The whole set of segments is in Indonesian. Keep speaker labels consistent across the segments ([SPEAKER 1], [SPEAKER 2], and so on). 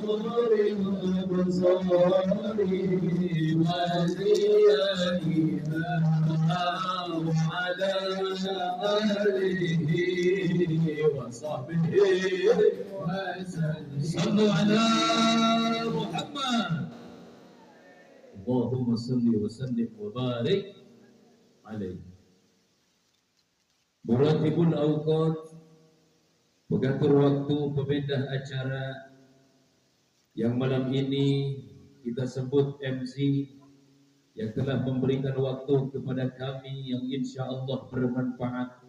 [SPEAKER 1] ونور الأبصار وزيادها وعلى آله وصحبه وسلم. صلوا على محمد. اللهم صل وسلم وبارك عليه. Muratibul Awqat, pengatur waktu, pemindah acara yang malam ini kita sebut MC, yang telah memberikan waktu kepada kami yang insya Allah bermanfaat.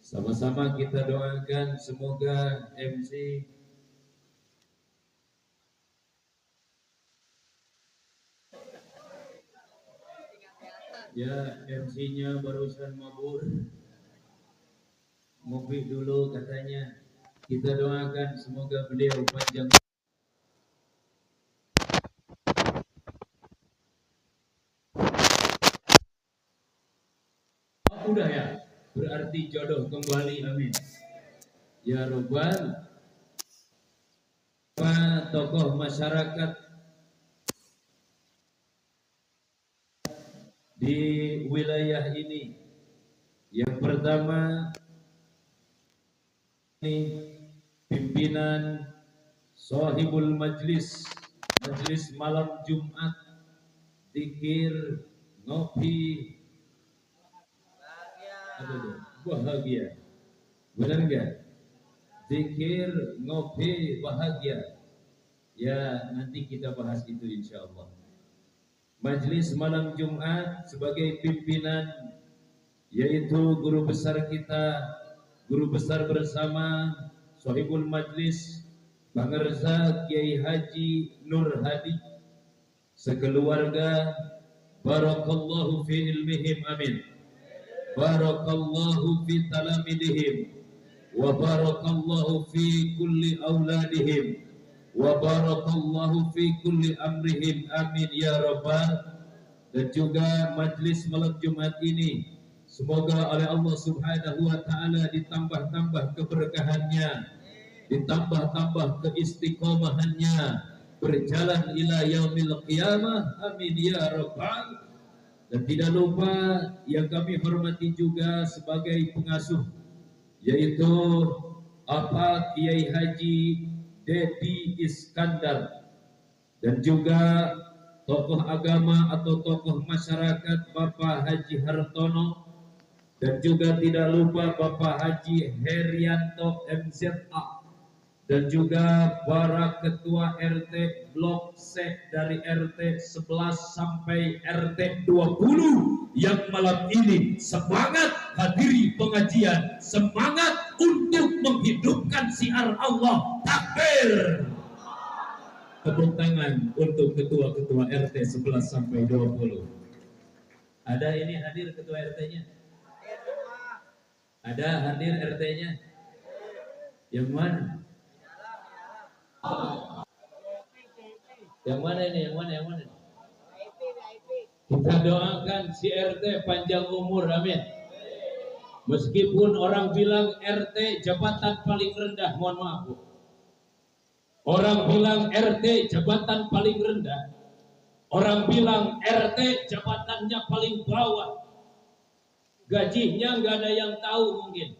[SPEAKER 1] Sama-sama kita doakan semoga MC ya, MC-nya barusan mabur, ngopi dulu katanya. Kita doakan semoga beliau panjang. Udah ya, berarti jodoh kembali, amin ya Rabbal. Tokoh masyarakat di wilayah ini, yang pertama ini pimpinan Sahibul Majlis, Majlis Malam Jumat Zikir Ngopi Bahagia, benar enggak? Zikir Ngopi Bahagia. Ya, nanti kita bahas itu insya Allah. Majlis Malam Jumat sebagai pimpinan yaitu guru besar kita, guru besar bersama Sahibul Majlis Bang Reza Kiai Haji Nur Hadi, sekeluarga, barakallahu fi ilmihim, amin. Barakallahu fi talamidihim wa barakallahu fi kulli auladihim wa barakallahu fi kulli amrihim, amin ya rabbal. Dan juga majlis malam Jumat ini semoga oleh Allah Subhanahu wa taala ditambah-tambah keberkahannya, ditambah-tambah keistiqomahannya, berjalan ila yaumil qiyamah, amin ya rabbal. Dan tidak lupa yang kami hormati juga sebagai pengasuh, yaitu Kiai Haji Dedi Iskandar, dan juga tokoh agama atau tokoh masyarakat Bapak Haji Hartono, dan juga tidak lupa Bapak Haji Herianto MZA, dan juga para ketua RT Blok C dari RT 11 sampai RT 20 yang malam ini semangat hadiri pengajian, semangat untuk menghidupkan syiar Allah, takbir. Tepuk tangan untuk ketua-ketua RT 11 sampai 20. Ada ini hadir ketua RT-nya? Ada hadir RT-nya? Yang mana? Yang mana ini? Yang mana? Kita doakan si RT panjang umur, amin. Meskipun orang bilang RT jabatan paling rendah, mohon maaf Bu. Orang bilang RT jabatan paling rendah, orang bilang RT jabatannya paling bawah, gajinya nggak ada yang tahu mungkin.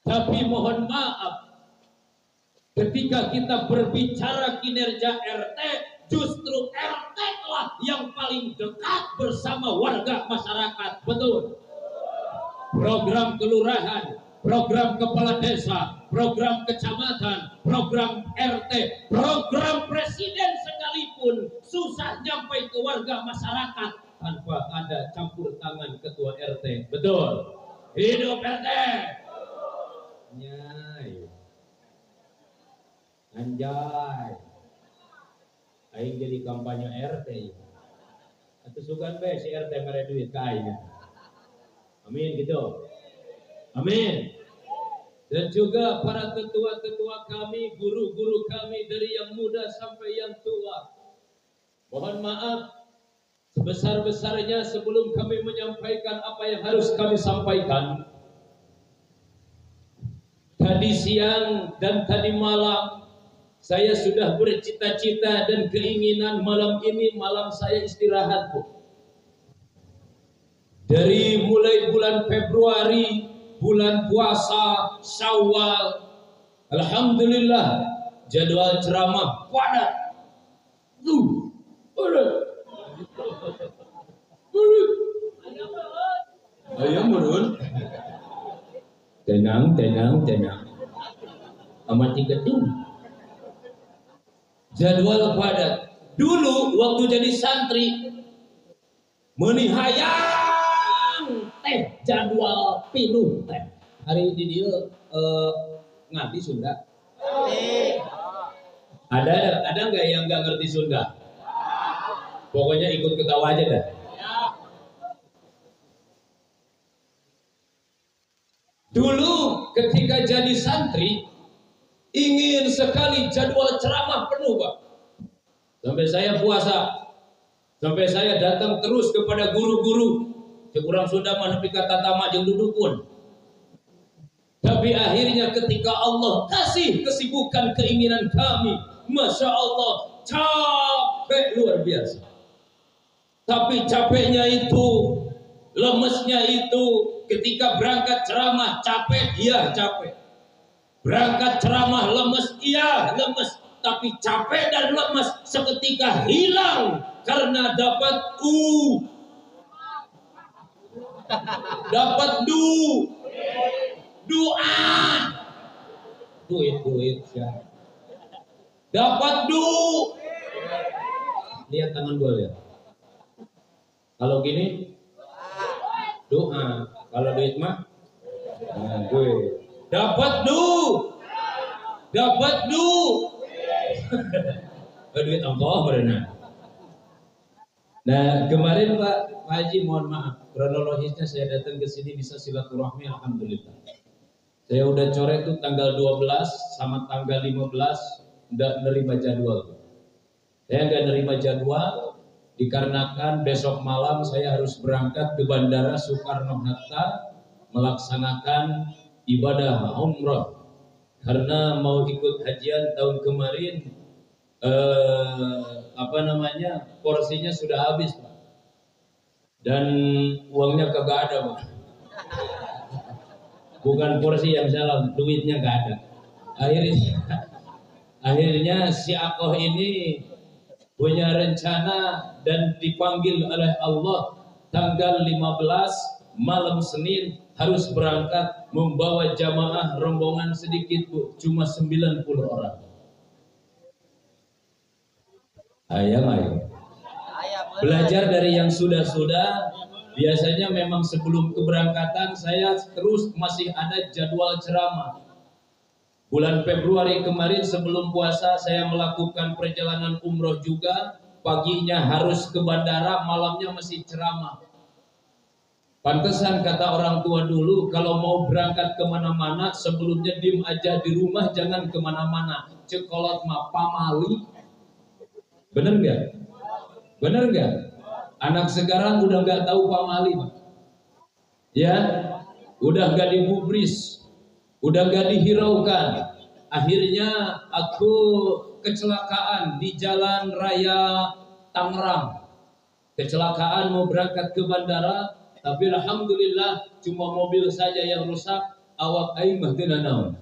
[SPEAKER 1] Tapi mohon maaf, ketika kita berbicara kinerja RT, justru RT lah yang paling dekat bersama warga masyarakat, betul? Program kelurahan, program kepala desa, program kecamatan, program RT, program presiden sekalipun susah nyampai ke warga masyarakat tanpa ada campur tangan ketua RT, betul? Hidup RT! Nyai anjay, aing jadi kampanye RT. Atau sugan be si RT mere duit kain. Amin gitu. Amin. Dan juga para tetua-tetua kami, guru-guru kami dari yang muda sampai yang tua. Mohon maaf sebesar-besarnya sebelum kami menyampaikan apa yang harus kami sampaikan. tadi siang dan tadi malam saya sudah bercita-cita dan keinginan malam ini malam saya istirahat, Bu. Dari mulai bulan Februari, bulan puasa, Syawal, alhamdulillah jadwal ceramah padat. Ayo murun. Tenang. Amati gedung. Jadwal padat. Dulu waktu jadi santri menihayang teh jadwal pinuh teh. Hari di dia ngerti Sunda? Ada nggak yang nggak ngerti Sunda? Pokoknya ikut ketawa aja dah. Dulu ketika jadi santri ingin sekali jadwal ceramah penuh, Pak. Sampai saya puasa, sampai saya datang terus kepada guru-guru. Kurang sudah menepi kata tamak jeung dudukun. Tapi akhirnya ketika Allah kasih kesibukan keinginan kami, Masya Allah, capek luar biasa. Tapi capeknya itu, lemesnya itu, ketika berangkat ceramah capek, iya capek. Berangkat ceramah lemes, iya lemes. Tapi capek dan lemes seketika hilang karena dapat dapat doa, duit ya. Dapat lihat tangan gue lihat. Kalau gini doa, kalau duit mah duit. Dapat duit ongkoh berenang. Nah kemarin Pak Haji, mohon maaf kronologisnya saya datang ke sini bisa silaturahmi, alhamdulillah. Saya udah coret tuh tanggal 12 sama tanggal 15 udah nerima jadwal. Saya nggak nerima jadwal dikarenakan besok malam saya harus berangkat ke Bandara Soekarno-Hatta melaksanakan ibadah umrah karena mau ikut hajian tahun kemarin. Porsinya sudah habis, Pak, dan uangnya kagak ada, Pak. Bukan porsi yang salah, duitnya nggak ada. Akhirnya si Akoh ini punya rencana dan dipanggil oleh Allah tanggal 15 malam Senin harus berangkat membawa jamaah rombongan sedikit, Bu, cuma 90 orang. Ayo. Belajar dari yang sudah-sudah. Biasanya memang sebelum keberangkatan saya terus masih ada jadwal ceramah. Bulan Februari kemarin sebelum puasa saya melakukan perjalanan umroh juga. Paginya harus ke bandara, malamnya masih ceramah. Pantesan kata orang tua dulu, kalau mau berangkat kemana-mana sebelumnya diem aja di rumah, jangan kemana-mana. Cekolot mah pamali. Bener nggak? Bener nggak? Anak sekarang udah nggak tahu pamali, Pak. Ya, udah nggak digubris, udah nggak dihiraukan. Akhirnya aku kecelakaan di Jalan Raya Tangerang. Kecelakaan mau berangkat ke bandara, tapi alhamdulillah cuma mobil saja yang rusak, awak aing mah teu naon.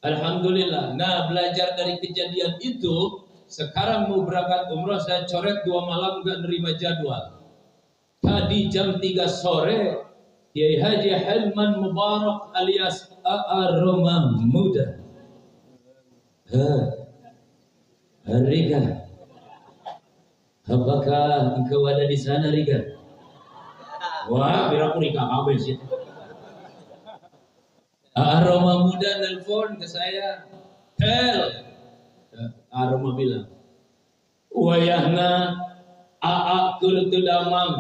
[SPEAKER 1] Alhamdulillah. Nah, belajar dari kejadian itu, sekarang mau berangkat umroh saya coret 2 malam gak nerima jadwal. Tadi jam 3 sore Kiai Haji Hilman Mubarak alias Aroma Muda. Riga, apakah engkau ada di sana, Riga? Wah, biraku Riga habis itu. Aroma Muda nelpon ke saya. Aroma bilang, wayahna aa keur teu damang,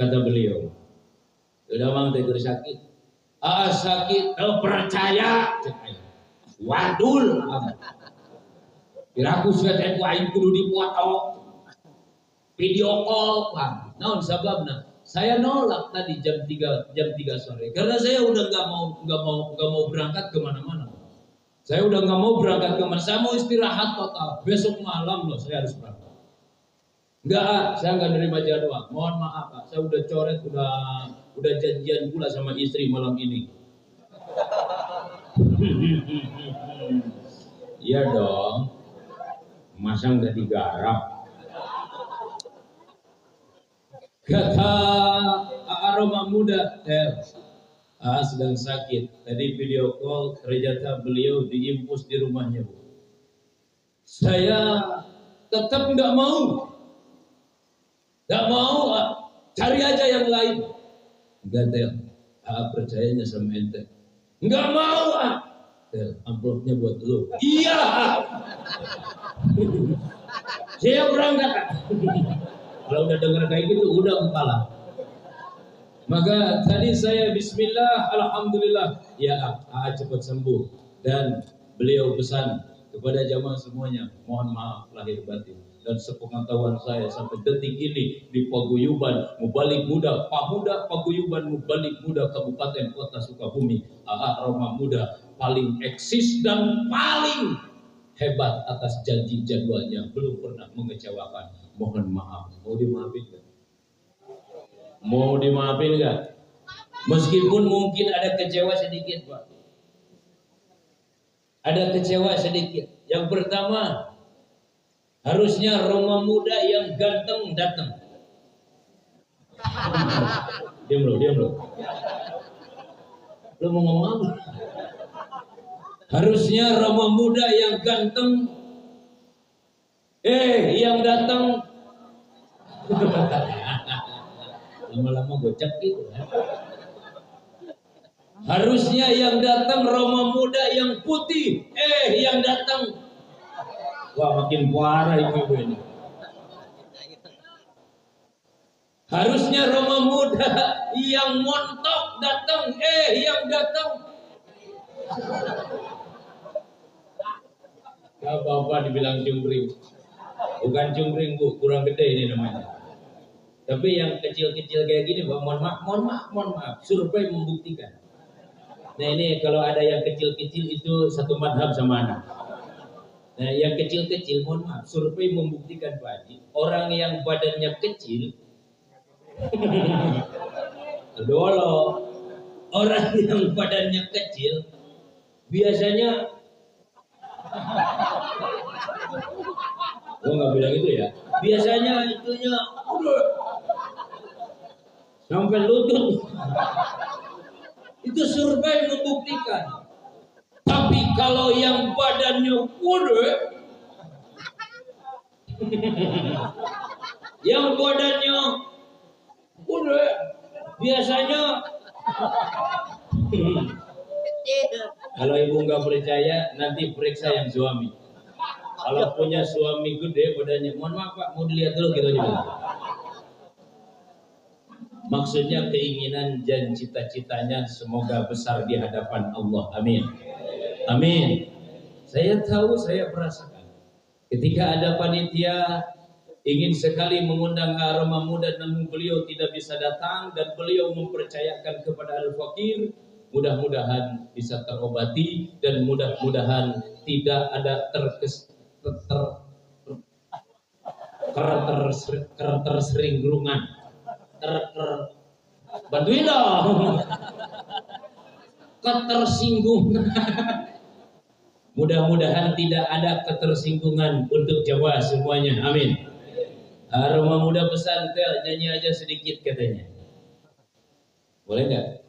[SPEAKER 1] kata beliau. Teu damang teh keur sakit. Aa sakit, percaya. Wadul. Piraku sudah teh ku aing kudu dipoto. Video call, Pak. Naon sababna? Saya nolak tadi jam 3 sore karena saya udah nggak mau berangkat kemana-mana. Saya udah nggak mau berangkat kemana. Saya mau istirahat total. Besok malam loh saya harus berangkat. Enggak, saya nggak nerima jadwal. Mohon maaf, Pak. Saya udah coret, udah janjian pula sama istri malam ini. Iya dong. Masa nggak digarap? Kata aroma muda, sedang sakit. Tadi video call, ternyata beliau diimpus di rumahnya, Bu. Saya tetap nggak mau, cari aja yang lain. Enggak, Tel, percayanya sama ente. Nggak mau, Tel, amplopnya buat lu. Iya, saya berangkat. Kalau udah dengar kayak gitu, udah kalah. Maka tadi saya bismillah, alhamdulillah, ya cepat sembuh. Dan beliau pesan kepada jamaah semuanya, mohon maaf lahir batin. Dan sepengetahuan saya sampai detik ini di Paguyuban Mubalik Muda, Pamuda Paguyuban Mubalik Muda Kabupaten Kota Sukabumi, Aroma Muda paling eksis dan paling hebat atas janji jadwalnya, belum pernah mengecewakan. Mohon maaf, mau dimaafin gak? Mau dimaafin gak? Meskipun mungkin ada kecewa sedikit, Pak. Ada kecewa sedikit. Yang pertama, harusnya Roma Muda yang ganteng datang. Diam lo. Lo mau ngomong apa? Harusnya Roma Muda yang ganteng, yang datang. Lama-lama gocap gitu. Harusnya yang datang Roma Muda yang putih, yang datang. Wah, makin parah ibu ini. Harusnya Roma Muda yang montok datang, yang datang. Gak apa-apa dibilang cungkring. Bukan cungkring, Bu, kurang gede ini namanya. Tapi yang kecil-kecil kayak gini, Pak, mohon maaf, survei membuktikan. Nah ini kalau ada yang kecil-kecil itu satu madhab sama anak. Nah yang kecil-kecil, mohon maaf, survei membuktikan, Pak Haji, orang yang badannya kecil, dolo, orang yang badannya kecil, biasanya, nggak bilang itu ya, biasanya itunya, sampai lutut. Itu survei membuktikan. Tapi kalau yang badannya gede, yang badannya gede, biasanya kalau ibu nggak percaya, nanti periksa yang suami. Kalau punya suami gede badannya, mohon maaf Pak, mau dilihat dulu gitu aja. Maksudnya keinginan dan cita-citanya semoga besar di hadapan Allah. Amin. Amin. Saya tahu, saya merasakan. Ketika ada panitia ingin sekali mengundang Aroma Muda, namun beliau tidak bisa datang dan beliau mempercayakan kepada Al-Fakir, mudah-mudahan bisa terobati dan mudah-mudahan tidak ada ketersinggungan. Bantuin dong. Ketersinggungan. Mudah-mudahan tidak ada ketersinggungan untuk Jawa semuanya. Amin. Aroma Muda pesan, Tel, nyanyi aja sedikit katanya. Boleh nggak?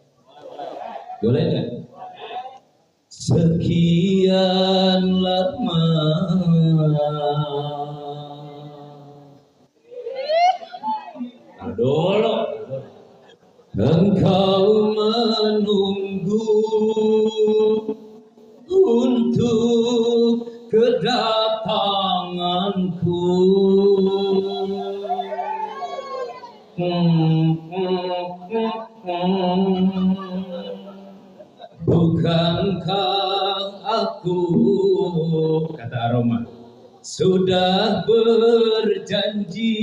[SPEAKER 1] Boleh nggak? Sekian lama dulu engkau menunggu untuk kedatanganku. Bukankah aku, kata Aroma, sudah berjanji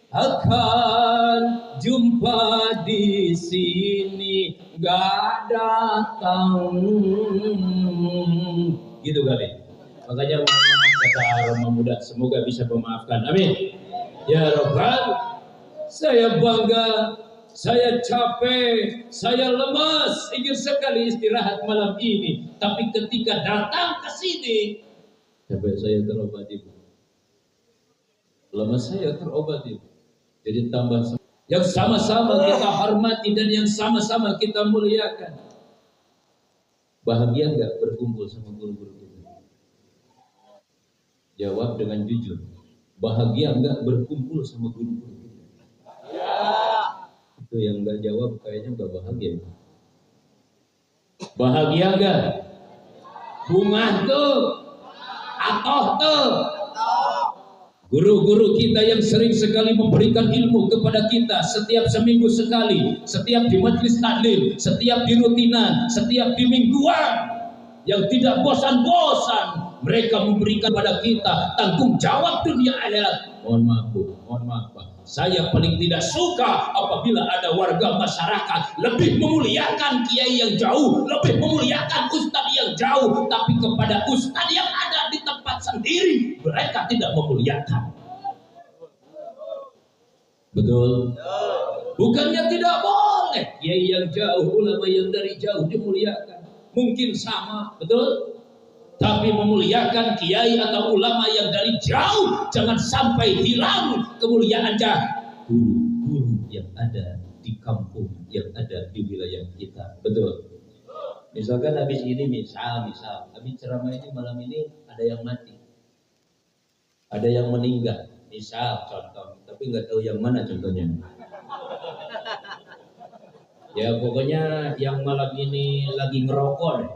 [SPEAKER 1] akan jumpa di sini, gak datang. Gitu kali. Makanya kata Roma Muda, semoga bisa memaafkan. Amin. Ya Rabbal, saya bangga, saya capek, saya lemas, ingin sekali istirahat malam ini. Tapi ketika datang ke sini, capek saya terobati, lemas saya terobati. Jadi tambah yang sama-sama kita hormati dan yang sama-sama kita muliakan. Bahagia nggak berkumpul sama guru-guru kita? Jawab dengan jujur. Bahagia nggak berkumpul sama guru-guru kita? Itu yang nggak jawab kayaknya nggak bahagia. Bahagia nggak? Bungah tuh, atoh tuh. Guru-guru kita yang sering sekali memberikan ilmu kepada kita setiap seminggu sekali, setiap di majelis taklim, setiap di rutinan, setiap di mingguan, yang tidak bosan-bosan mereka memberikan pada kita tanggung jawab dunia akhirat. Mohon maaf Bu, mohon maaf Pak. Saya paling tidak suka apabila ada warga masyarakat lebih memuliakan kiai yang jauh, lebih memuliakan ustadz yang jauh, tapi kepada ustadz yang ada di tempat sendiri mereka tidak memuliakan. Betul? Bukannya tidak boleh kiai yang jauh, ulama yang dari jauh dimuliakan. Mungkin sama, betul? Tapi memuliakan kiai atau ulama yang dari jauh, jangan sampai hilang kemuliaannya. Guru-guru yang ada di kampung, yang ada di wilayah kita, betul? Misalkan habis ini, misal habis ceramah ini malam ini ada yang mati, ada yang meninggal, misal contoh, tapi nggak tahu yang mana contohnya. Ya pokoknya yang malam ini lagi ngerokok deh.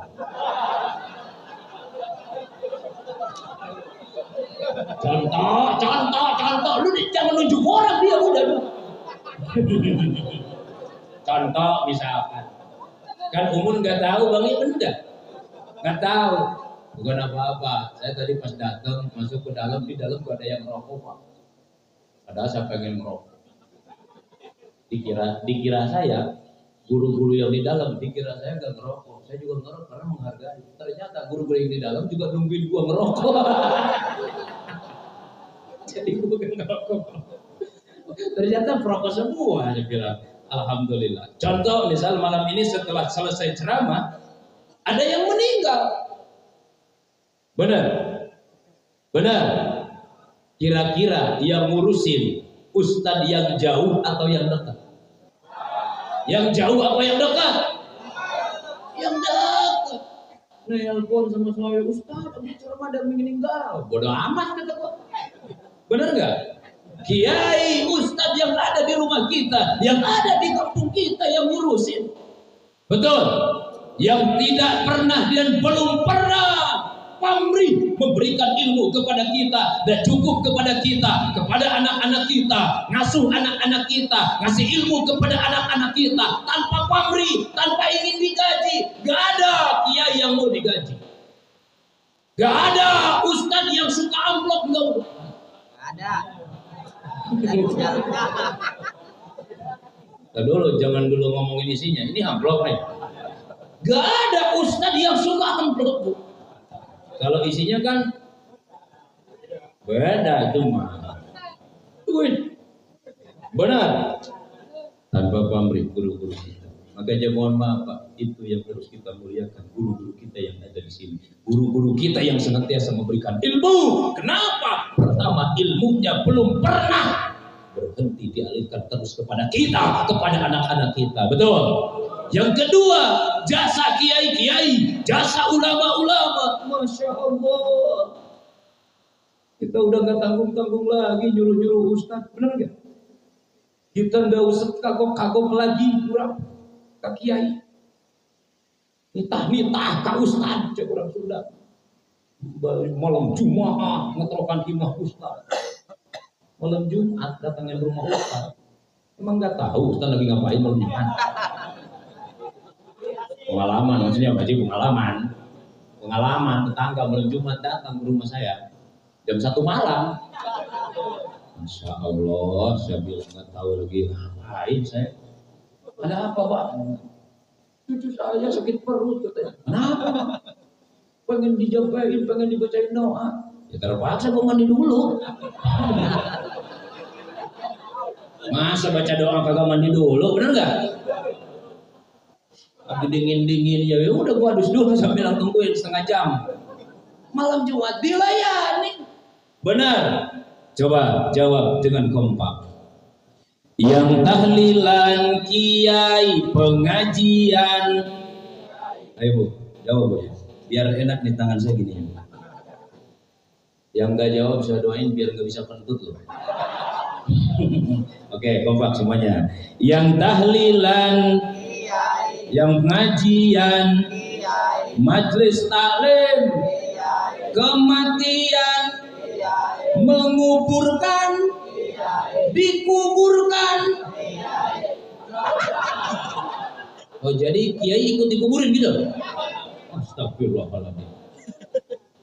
[SPEAKER 1] Contoh, lu jangan nunjuk orang, dia udah. Contoh misalkan, kan umum nggak tahu Bang Iben nggak tahu, bukan apa-apa. Saya tadi pas datang masuk ke dalam, di dalam gak ada yang merokok Pak. Padahal saya pengen merokok. Dikira saya guru-guru yang di dalam, dikira saya nggak ngerokok. Saya juga ngerokok karena menghargai. Ternyata guru-guru yang di dalam juga nungguin gua ngerokok. Jadi gue ngerokok. Ternyata perokok semua, saya bilang. Alhamdulillah. Contoh misal malam ini setelah selesai ceramah ada yang meninggal. Benar. Kira-kira yang ngurusin ustadz yang jauh atau yang dekat? Yang jauh apa yang dekat? Yang dekat. Nelpon sama saya, Ustadz habis ceramah ada meninggal. Bodoh amat kata gua. Benar nggak? Kiai, ustadz yang ada di rumah kita, yang ada di kampung kita yang ngurusin. Betul. Yang tidak pernah dan belum pernah pamrih memberikan ilmu kepada kita dan cukup kepada kita, kepada anak-anak kita, ngasuh anak-anak kita, ngasih ilmu kepada anak-anak kita tanpa pamrih, tanpa ingin digaji. Gak ada kiai yang mau digaji. Gak ada ustadz yang suka amplop, enggak ada. Dulu jangan dulu ngomongin isinya, ini amplop nih. Gak ada ustadz yang suka amplop Bu. Kalau isinya kan beda itu mah. Duit. Benar. Tanpa pamrih guru-guru kita. Makanya mohon maaf Pak, itu yang harus kita muliakan, guru-guru kita yang ada di sini. Guru-guru kita yang senantiasa memberikan ilmu. Kenapa? Pertama, ilmunya belum pernah berhenti dialihkan terus kepada kita, kepada anak-anak kita. Betul? Yang kedua, jasa kiai-kiai, jasa ulama-ulama. Masya Allah. Kita udah gak tanggung-tanggung lagi nyuruh-nyuruh ustadz. Benar gak? Kita gak usah kagok-kagok lagi ke kiai. Nitah-nitah ke ustadz. Cek orang Sunda. Malam Jumat ngetrokan timah ustadz. Malam Jumat datangnya rumah ustadz. Emang gak tahu ustadz lagi ngapain malam Jumat? Pengalaman, maksudnya Pak Haji pengalaman tetangga malam Jumat datang ke rumah saya jam 1 malam. Insya Allah, saya bilang nggak tahu lagi ngapain saya. Ada apa Pak? Cucu saya sakit perut katanya. Kenapa? Pengen dijabain, pengen dibacain doa. Ya terpaksa gue mandi dulu. Masa baca doa kagak mandi dulu, bener nggak? Lagi dingin ya udah gue adus dulu sambil tungguin setengah jam. Malam Jumat dilayani. Benar. Coba jawab dengan kompak. Yang tahlilan kiai pengajian. Ayo Bu, jawab Bu. Biar enak di tangan saya gini. Yang nggak jawab saya doain biar nggak bisa kentut loh. Oke, kompak semuanya. Yang tahlilan, yang pengajian, majelis taklim, kematian, menguburkan, dikuburkan. Oh jadi kiai ikut dikuburin gitu? Astagfirullahaladzim.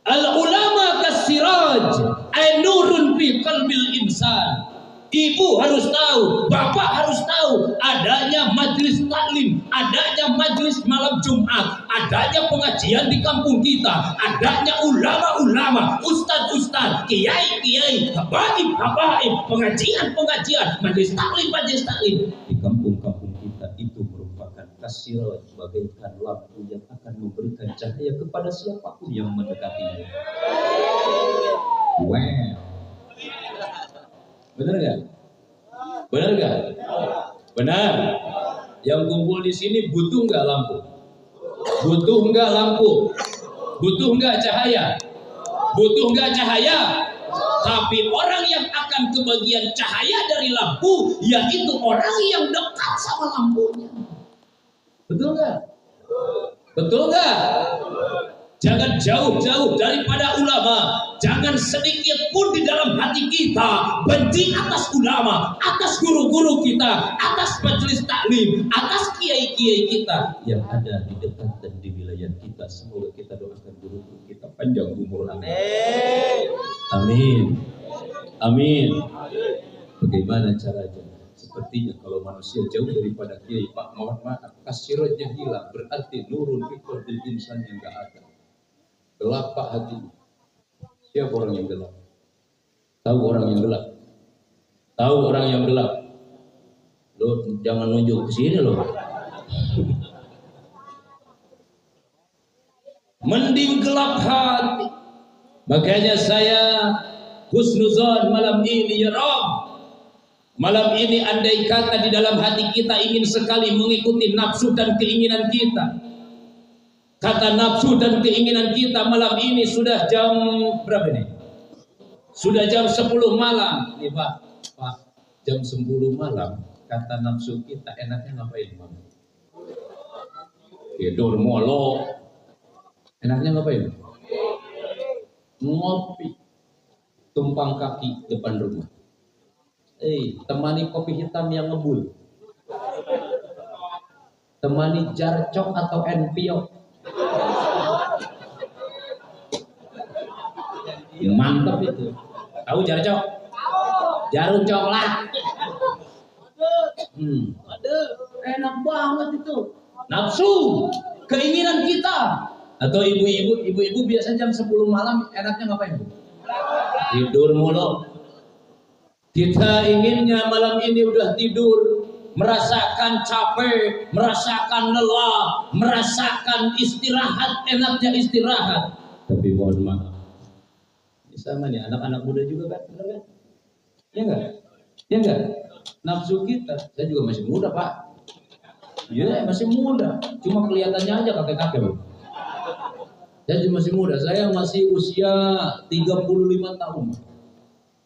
[SPEAKER 1] Al ulama kasiraj, ainurun fi qalbil insan. Ibu harus tahu, bapak harus tahu adanya majelis taklim, adanya majelis malam Jumat, adanya pengajian di kampung kita, adanya ulama-ulama, ustaz-ustaz, kiai-kiai, habaib-habaib, pengajian-pengajian, majelis taklim di kampung-kampung kita itu merupakan kasirah, bagaikan lampu yang akan memberikan cahaya kepada siapapun yang mendekatinya. Wow. Benar nggak? Benar nggak? Benar. Yang kumpul di sini butuh nggak lampu? Butuh nggak lampu? Butuh nggak cahaya? Butuh nggak cahaya? Tapi orang yang akan kebagian cahaya dari lampu, yaitu orang yang dekat sama lampunya. Betul nggak? Betul nggak? Jangan jauh-jauh daripada ulama. Jangan sedikit pun di dalam hati kita benci atas ulama, atas guru-guru kita, atas majelis taklim, atas kiai-kiai kita yang ada di dekat dan di wilayah kita. Semoga kita doakan guru-guru kita panjang umur. Amin. Amin. Amin. Bagaimana caranya? Sepertinya kalau manusia jauh daripada kiai, Pak, mohon maaf, kasirotnya hilang, berarti nurun fikir bil insan yang enggak ada. Gelap Pak hati. Siapa orang yang gelap? Tahu orang yang gelap? Tahu orang yang gelap? Lo jangan nunjuk ke sini lo. Mending gelap hati. Makanya saya husnuzon malam ini ya Rabb. Malam ini andai kata di dalam hati kita ingin sekali mengikuti nafsu dan keinginan kita. Kata nafsu dan keinginan kita malam ini sudah jam berapa nih? Sudah jam 10 malam. Nih Pak, jam 10 malam kata nafsu kita enaknya ngapain Bang? Tidur molo. Enaknya ngapain? Ngopi. Tumpang kaki depan rumah. Temani kopi hitam yang ngebul. Temani jarcok atau enpiok. Mantap itu. Tahu jarcok? Jarum coklat. Enak banget itu. Nafsu, keinginan kita. Atau ibu-ibu biasa jam 10 malam enaknya ngapain? Tidur mulu. Kita inginnya malam ini udah tidur, merasakan capek, merasakan lelah, merasakan istirahat, enaknya istirahat. Tapi mohon maaf, ini sama nih anak-anak muda juga kan, benar kan? Ya enggak? Ya enggak? Nafsu kita, saya juga masih muda Pak. Iya masih muda, cuma kelihatannya aja kakek-kakek loh. Saya masih muda, saya masih usia 35 tahun.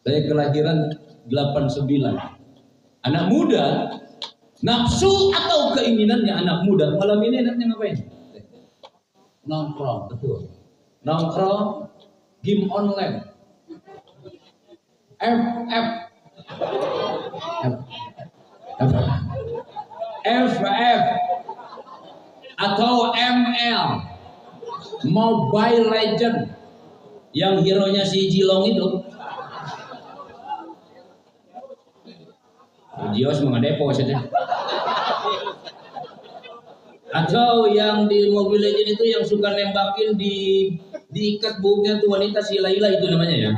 [SPEAKER 1] Saya kelahiran 89. Anak muda, nafsu atau keinginannya anak muda malam ini enaknya ngapain? Nongkrong, betul. Nongkrong, game online, FF atau ML, Mobile Legend, yang hero-nya si Jilong itu. Jios mengadepo saja. Atau yang di Mobile Legends itu yang suka nembakin diikat buuknya tuh wanita, si Laila itu namanya ya.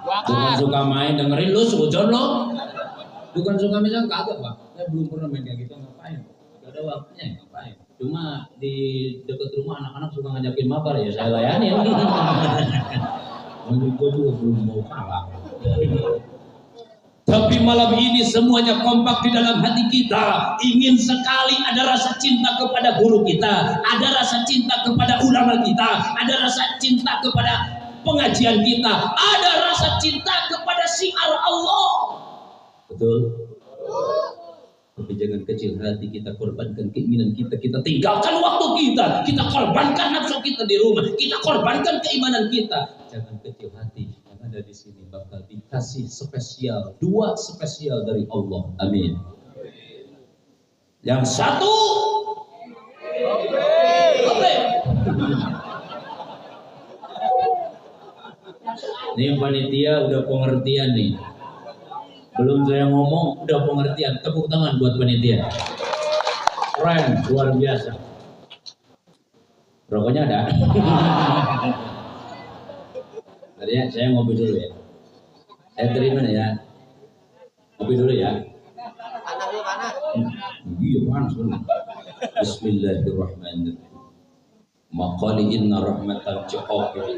[SPEAKER 1] Bukan suka main, dengerin lu sujon lo. Bukan suka main, kagak Pak. Saya belum pernah main kayak gitu, ngapain? Gak ada waktunya, ngapain? Cuma di dekat rumah anak-anak suka ngajakin mabar ya saya layanin. Menurut gue juga belum mau kalah. Tapi malam ini semuanya kompak di dalam hati kita. Ingin sekali ada rasa cinta kepada guru kita, ada rasa cinta kepada ulama kita, ada rasa cinta kepada pengajian kita, ada rasa cinta kepada syiar Allah. Betul? Tapi jangan kecil hati, kita korbankan keinginan kita, kita tinggalkan waktu kita korbankan nafsu kita di rumah, kita korbankan keimanan kita. Jangan kecil hati, yang ada di sini bakal dikasih spesial, 2 spesial dari Allah. Amin. Yang satu, ini panitia udah pengertian nih. Belum saya ngomong udah pengertian. Tepuk tangan buat panitia. Keren, luar biasa. Rokoknya ada. Tadinya saya ngopi dulu ya. Saya terima ya. Ngopi dulu ya. Panas dulu, panas. Iya panas dulu. Bismillahirrahmanirrahim. Maqali inna rahmatan ja'afir.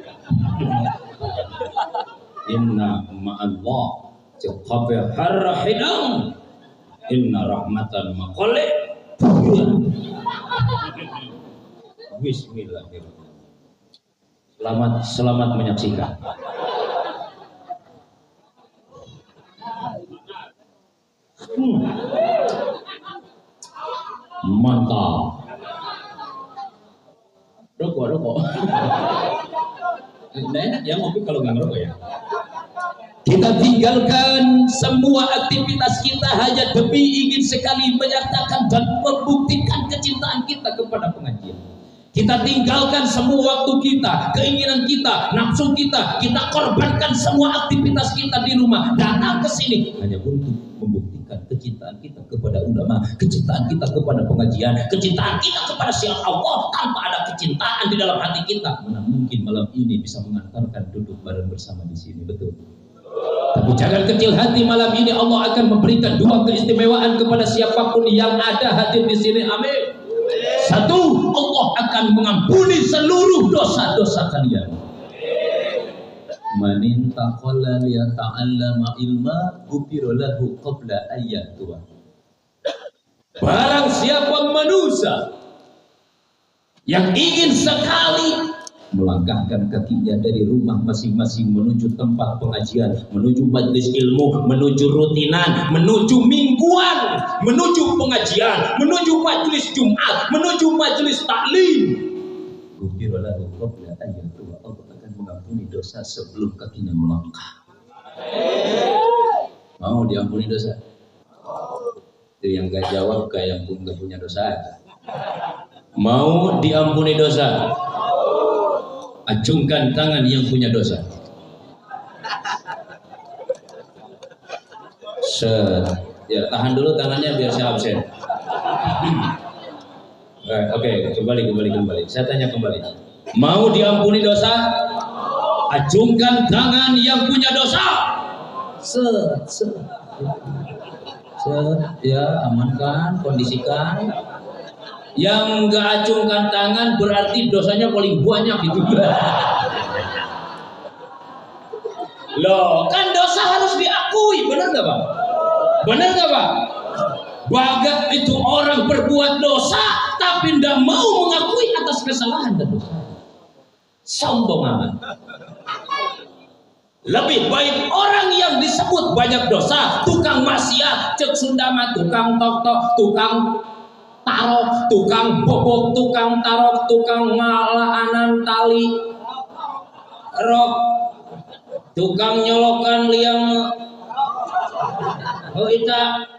[SPEAKER 1] Inna ma'allah ja'afir harrahidam. Inna rahmatan maqali. Bismillahirrahmanirrahim. Selamat menyaksikan. Mantap. Rokok. Nggak enak ya ngopi kalau nggak ngerokok ya. Kita tinggalkan semua aktivitas kita hanya demi ingin sekali menyatakan dan membuktikan kecintaan kita kepada pengajian. Kita tinggalkan semua waktu kita, keinginan kita, nafsu kita korbankan semua aktivitas kita di rumah, datang ke sini hanya untuk membuktikan kecintaan kita kepada ulama, kecintaan kita kepada pengajian, kecintaan kita kepada syiar Allah. Tanpa ada kecintaan di dalam hati kita, mana mungkin malam ini bisa mengantarkan duduk bareng bersama di sini, betul? Tapi jangan kecil hati, malam ini Allah akan memberikan 2 keistimewaan kepada siapapun yang ada hadir di sini. Amin. Satu, Allah akan mengampuni seluruh dosa-dosa kalian. Man intaqalla liyata'allama ilma ghufira lahu qabla ayyatuha. Barang siapa manusia yang ingin sekali melangkahkan kakinya dari rumah masing-masing menuju tempat pengajian, menuju majelis ilmu, menuju rutinan, menuju mingguan, menuju pengajian, menuju majelis Jumat, menuju majelis taklim. Allah akan mengampuni dosa sebelum kakinya melangkah. Mau diampuni dosa? Itu yang gak jawab kayak yang gak punya dosa. Mau diampuni dosa? Acungkan tangan yang punya dosa. Ya, tahan dulu tangannya biar saya absen. Oke, kembali. Saya tanya kembali. Mau diampuni dosa? Acungkan tangan yang punya dosa. Ya, amankan, kondisikan. Yang nggak acungkan tangan berarti dosanya paling banyak gitu. Loh, kan dosa harus diakui, benar nggak Pak? Benar nggak Pak? Bagat itu orang berbuat dosa tapi tidak mau mengakui atas kesalahan dan dosa. Sombong amat. Lebih baik orang yang disebut banyak dosa, tukang maksiat, cek Sundama, tukang tok-tok, tukang tarok, tukang bobok, tukang tarok, tukang ngalaanan tali rok, tukang nyolokan liang hoita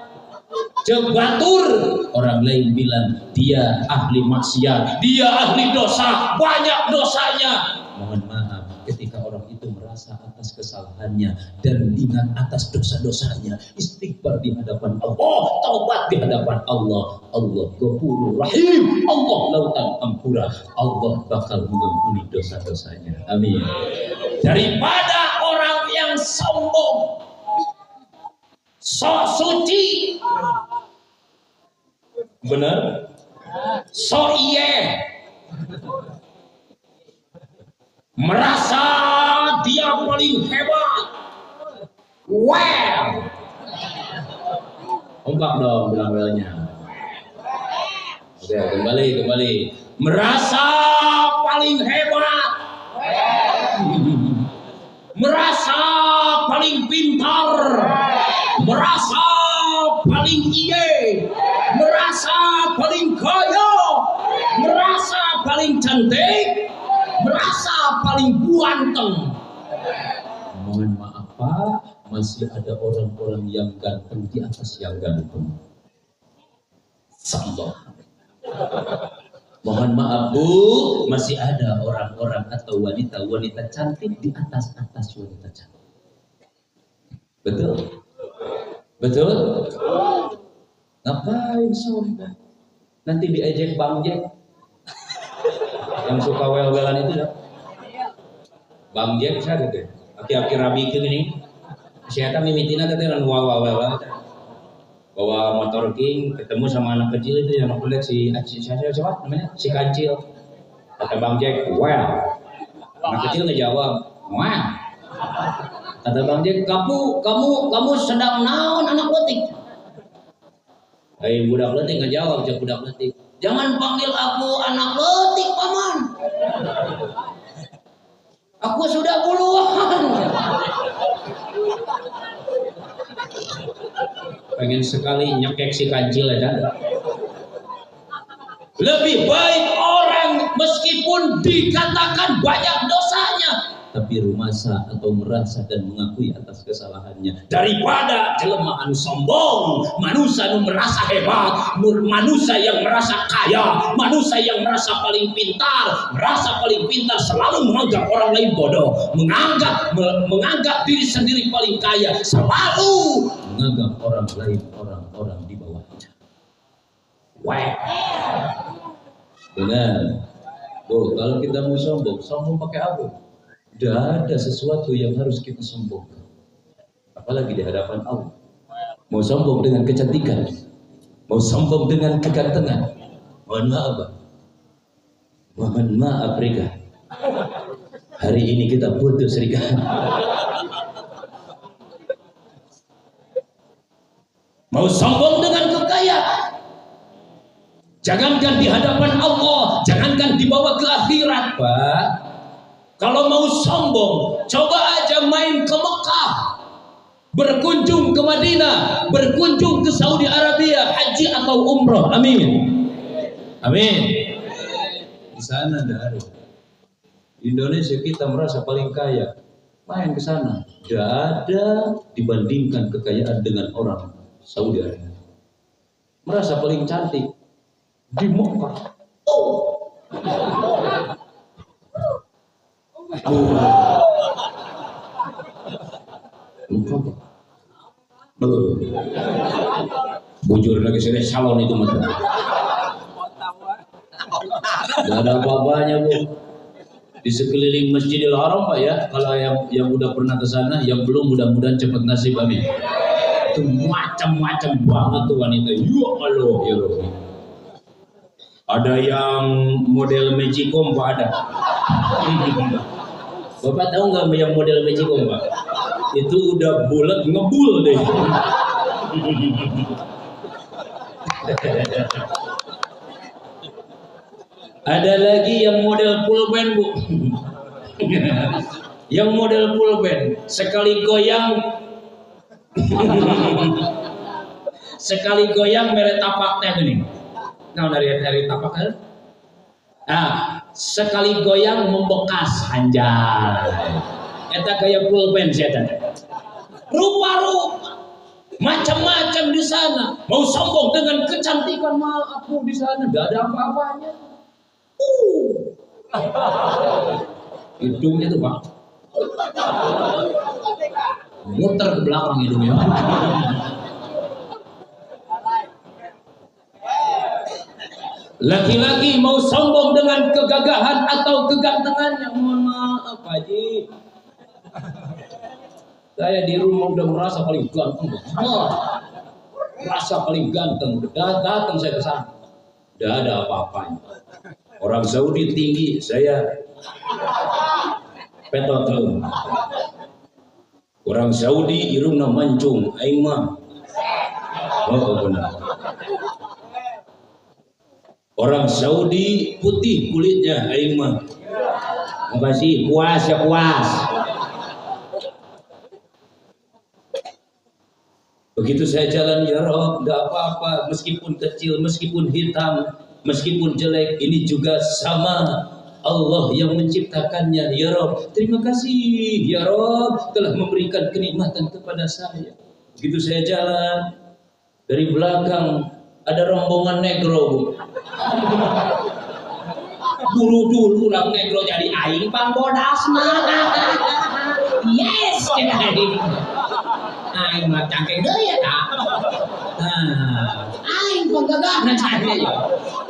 [SPEAKER 1] jebatur. Orang lain bilang dia ahli maksiat, dia ahli dosa, banyak dosanya. Mohon maaf, ketika orang itu merasa atas kesalahannya dan ingat atas dosa-dosanya, istighfar di hadapan Allah, taubat di hadapan Allah. Allah Ghafurur Rahim, Allah lautan ampura, Allah bakal mengampuni dosa-dosanya. Amin. Daripada orang yang sombong, sok suci, benar, sok iye, merasa dia paling hebat. Well, kompak dong bilang well-nya. Oke, kembali. Merasa paling hebat, merasa paling pintar, merasa paling iye, merasa paling kaya, merasa paling cantik, merasa paling ganteng. Mohon maaf Pak, masih ada orang-orang yang ganteng di atas yang ganteng. Sombong. Mohon maaf Bu, masih ada orang-orang atau wanita-wanita cantik di atas wanita cantik. Betul? Betul? Ngapain sombong? Nanti diejek Bang Jack. Yang suka wel-welan itu dah. Bang Jack saya gitu. Aki-aki rabi itu ini. Saya mimitina katanya wawa. Bawa motor king, ketemu sama anak kecil itu yang kulihat siapa namanya? Si Kancil. Kata Bang Jack, well. Anak kecil ngejawab, well. Kata Bang Jack, kamu sedang naon anak letik? Budak letik ngejawab, budak letik. Jangan panggil aku anak letik, Paman. Aku sudah puluhan. Pengen sekali nyekek si Kancil ya. Lebih baik orang meskipun dikatakan banyak dosanya, tapi rumasa atau merasa dan mengakui atas kesalahannya, daripada jelmaan sombong, manusia yang merasa hebat, manusia yang merasa kaya, manusia yang merasa paling pintar selalu menganggap orang lain bodoh, menganggap diri sendiri paling kaya, selalu menganggap orang lain orang di bawahnya. Wah, benar. Oh, kalau kita mau sombong pakai apa? Tidak ada sesuatu yang harus kita sombongkan, apalagi di hadapan Allah. Mau sombong dengan kecantikan, mau sombong dengan kegantengan, mohon maaf Rika, hari ini kita putus Rika. Mau sombong dengan kekayaan, jangankan di hadapan Allah, jangankan dibawa ke akhirat Pak. Kalau mau sombong, coba aja main ke Mekah, berkunjung ke Madinah, berkunjung ke Saudi Arabia, haji atau umroh. Amin. Amin. Di sana dari Indonesia kita merasa paling kaya, main ke sana, tidak ada dibandingkan kekayaan dengan orang Saudi Arabia. Merasa paling cantik di Mekah. Bujur lagi sudah salon itu mah. Tidak ada apa-apanya Bu. Di sekeliling Masjidil Haram Pak ya. Kalau yang udah pernah ke sana, yang belum mudah-mudahan cepat nasib amin. Itu macam-macam banget tuh wanita. Ya Allah ya Rabbi. Ada yang model Magicom Pak ada. Bapak tahu nggak yang model Magicom Pak? Itu udah bulat ngebul deh. Ada lagi yang model pulpen Bu. Yang model pulpen sekali goyang mere tapak teh gini. Nah dari tapak kan? Sekali goyang membekas anjay. Eta kayak pulpen saya. Rupa-rupa macam-macam di sana. Mau sombong dengan kecantikan malah aku di sana enggak ada apa-apanya. Hidungnya tuh Pak Muter ke belakang hidungnya. Laki-laki mau sombong dengan kegagahan atau kegantengannya. Mohon maaf, Pak Haji. Saya di rumah udah merasa paling ganteng. Merasa paling ganteng. Datang saya ke sana. Udah ada apa-apanya. Orang Saudi tinggi, saya petotel. Orang Saudi irungna mancung, aing mah. Oh benar. Orang Saudi putih kulitnya, aing mah. Makasih, puas ya puas. Begitu saya jalan, ya Rob, enggak apa-apa, meskipun kecil, meskipun hitam, meskipun jelek, ini juga sama Allah yang menciptakannya. Ya Rob, terima kasih ya Rob telah memberikan kenikmatan kepada saya. Begitu saya jalan, dari belakang ada rombongan negro, Bu. Dulu orang negro jadi aing pangbodas mah. Yes, aing mah cangkeng deui ya tak. Aing penggagahna cangkeng ya.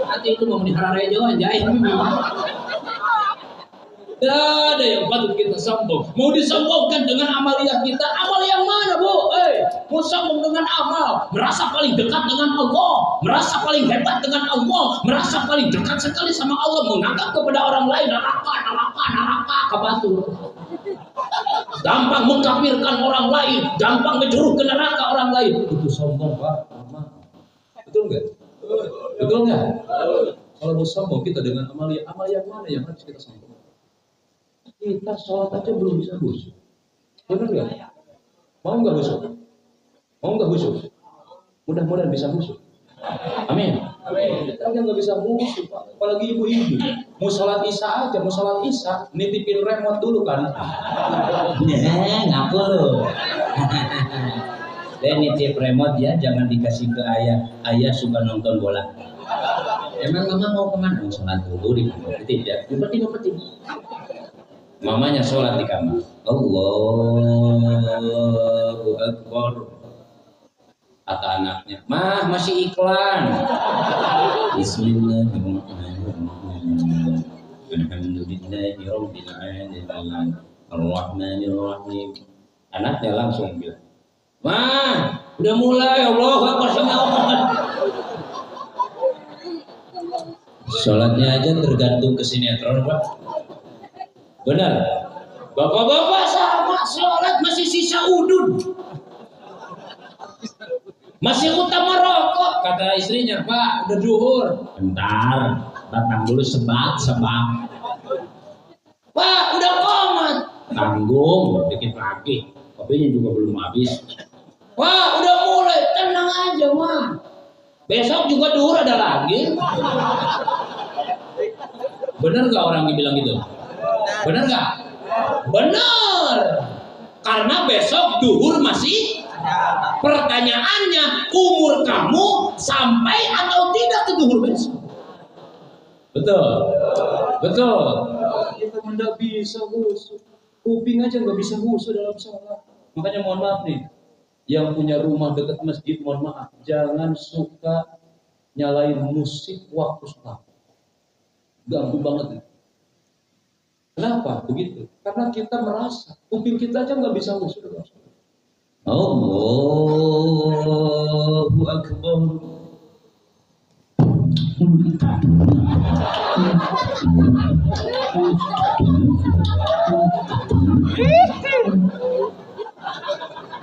[SPEAKER 1] Nanti itu mau melihara rejo anjay. Tidak ada yang patut kita sombong. Mau disombongkan dengan amalia kita, amal yang mana, Bu? Mau sombong dengan amal, merasa paling dekat dengan Allah, merasa paling hebat dengan Allah, merasa paling dekat sekali sama Allah, menganggap kepada orang lain neraka kebatur. Gampang mengkafirkan orang lain, gampang menjuruh ke neraka orang lain. Itu sombong, Pak. Betul nggak? Betul nggak? Kalau mau sombong kita dengan amalia mana yang harus kita sombong? Kita sholat aja belum bisa khusyuk. Benar nggak? Mau nggak khusyuk? Mau nggak khusyuk? Mudah-mudahan bisa khusyuk. Amin. Kita nggak bisa khusyuk, apalagi ibu-ibu. Mau sholat isya aja, mau sholat isya, nitipin remote dulu kan? Nggak perlu. Dan nitip remote ya, jangan dikasih ke ayah. Ayah suka nonton bola. Emang mama mau kemana? Mau sholat dulu di kamar. Tidak, umpetin. Mamanya sholat di kamar. Allahu Akbar. Kata anaknya, mah masih iklan. Bismillahirrahmanirrahim. Alhamdulillahirabbil alamin. Arrahmanirrahim. Anaknya langsung bilang, mah udah mulai. Allahu Akbar. Sholatnya aja tergantung ke sinetron, Pak. Benar. Bapak-bapak sama sholat masih sisa udun. Masih utama rokok. Kata istrinya, Pak, udah duhur. Bentar, datang dulu sebab. Pak, udah komat. Tanggung, dikit lagi. Kopinya juga belum habis. Pak, udah mulai. Tenang aja, Mak. Besok juga duhur ada lagi. Benar gak orang dibilang gitu? Benar nggak? Benar. Karena besok duhur masih. Pertanyaannya, umur kamu sampai atau tidak ke duhur besok? Betul. Kita tidak bisa khusyuk. Kuping aja nggak bisa khusyuk dalam sholat. Makanya mohon maaf nih, yang punya rumah dekat masjid, mohon maaf, jangan suka nyalain musik waktu sholat. Ganggu banget nih. Kenapa begitu? Karena kita merasa kuping kita aja nggak bisa khusyuk. Allahu Akbar.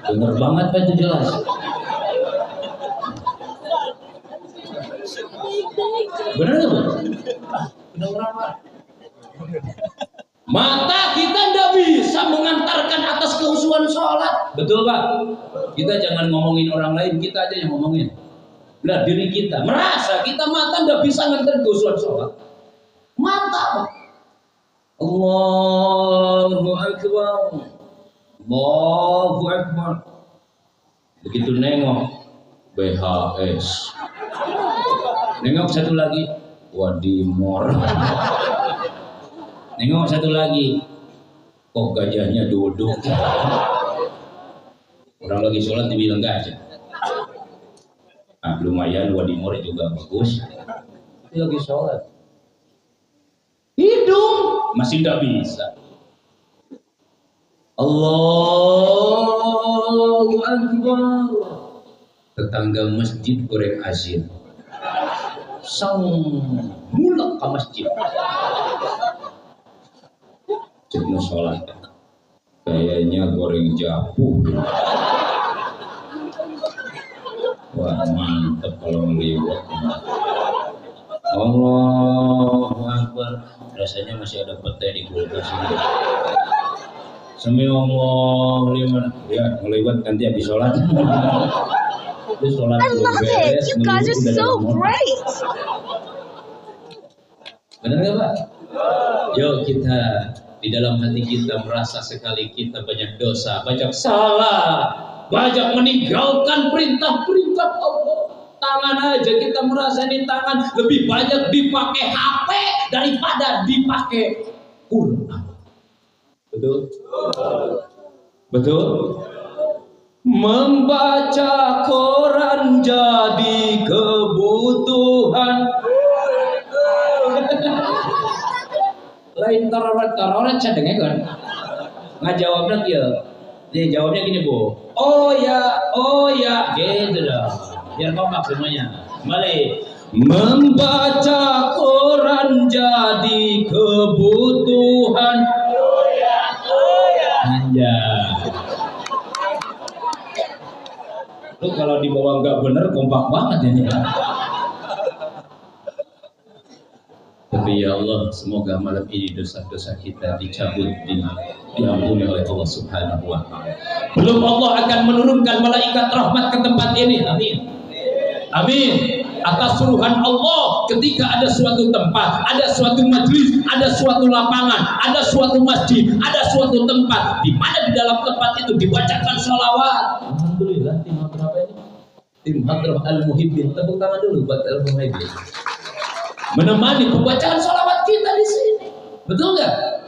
[SPEAKER 1] Bener banget Pak, itu jelas. Bener nggak Bu? Bener Pak. Mata kita tidak bisa mengantarkan atas kehusuan sholat. Betul Pak. Kita jangan ngomongin orang lain, kita aja yang ngomongin. Benar, diri kita merasa kita mata tidak bisa mengantarkan kehusuan sholat. Mata Pak. Allahu Akbar. Allahu Akbar. Begitu nengok BHS. Nengok satu lagi Wadimor. Nengok satu lagi kok gajahnya duduk. Orang lagi sholat dibilang gajah. Nah, lumayan wadimor juga bagus. Itu lagi sholat. Hidung masih tidak bisa. Allahu Akbar. Tetangga masjid goreng asin. Sang mulak ke masjid. Cuma sholat. Kayaknya goreng japu. Wah mantep kalau ngeliwat. Allahu Akbar. Rasanya masih ada pete di kulkas ini. Semi Allah liman. Ya ngeliwat nanti habis sholat. Itu sholat belum beres. You guys are so great. Benar nggak Pak? Yuk kita di dalam hati kita merasa sekali kita banyak dosa, banyak salah, banyak meninggalkan perintah-perintah Allah. Tangan aja kita merasa ini tangan lebih banyak dipakai HP daripada dipakai Quran. Betul? Betul? Membaca koran jadi kebutuhan. Lain tarorat cadengnya kan? Ngajawabnya dia jawabnya gini Bu. Oh ya, gitu dah. Biar kompak semuanya. Kembali. Membaca koran jadi kebutuhan. Anjay. Lu kalau dibawa nggak bener kompak banget ini ya. Tapi ya Allah, semoga malam ini dosa-dosa kita dicabut, diampuni oleh Allah Subhanahu wa Ta'ala. Belum Allah akan menurunkan malaikat rahmat ke tempat ini. Amin. Amin. Atas suruhan Allah, ketika ada suatu tempat, ada suatu majlis, ada suatu lapangan, ada suatu masjid, ada suatu tempat, di mana di dalam tempat itu dibacakan sholawat. Alhamdulillah, tim hadrah apa ini? Tim hadrah al-muhibbin. Tepuk tangan dulu buat al-muhibbin. Menemani pembacaan sholawat kita di sini, betul nggak?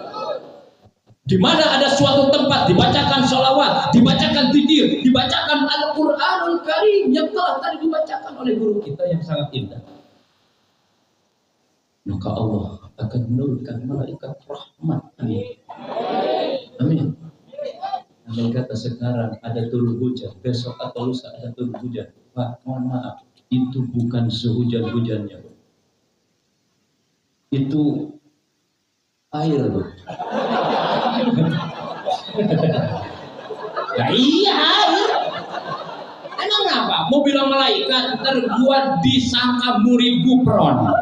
[SPEAKER 1] Di mana ada suatu tempat dibacakan sholawat, dibacakan dzikir, dibacakan Al-Quranul Karim yang telah tadi dibacakan oleh guru kita yang sangat indah, maka Allah akan menurunkan malaikat rahmat. Amin. Amin. Andai kata sekarang ada turun hujan, besok atau lusa ada turun hujan, Pak, mohon maaf, itu bukan sehujan-hujannya, itu air loh. Ya iya air. Emang kenapa? Mau bilang malaikat terbuat disangka murid Gupron.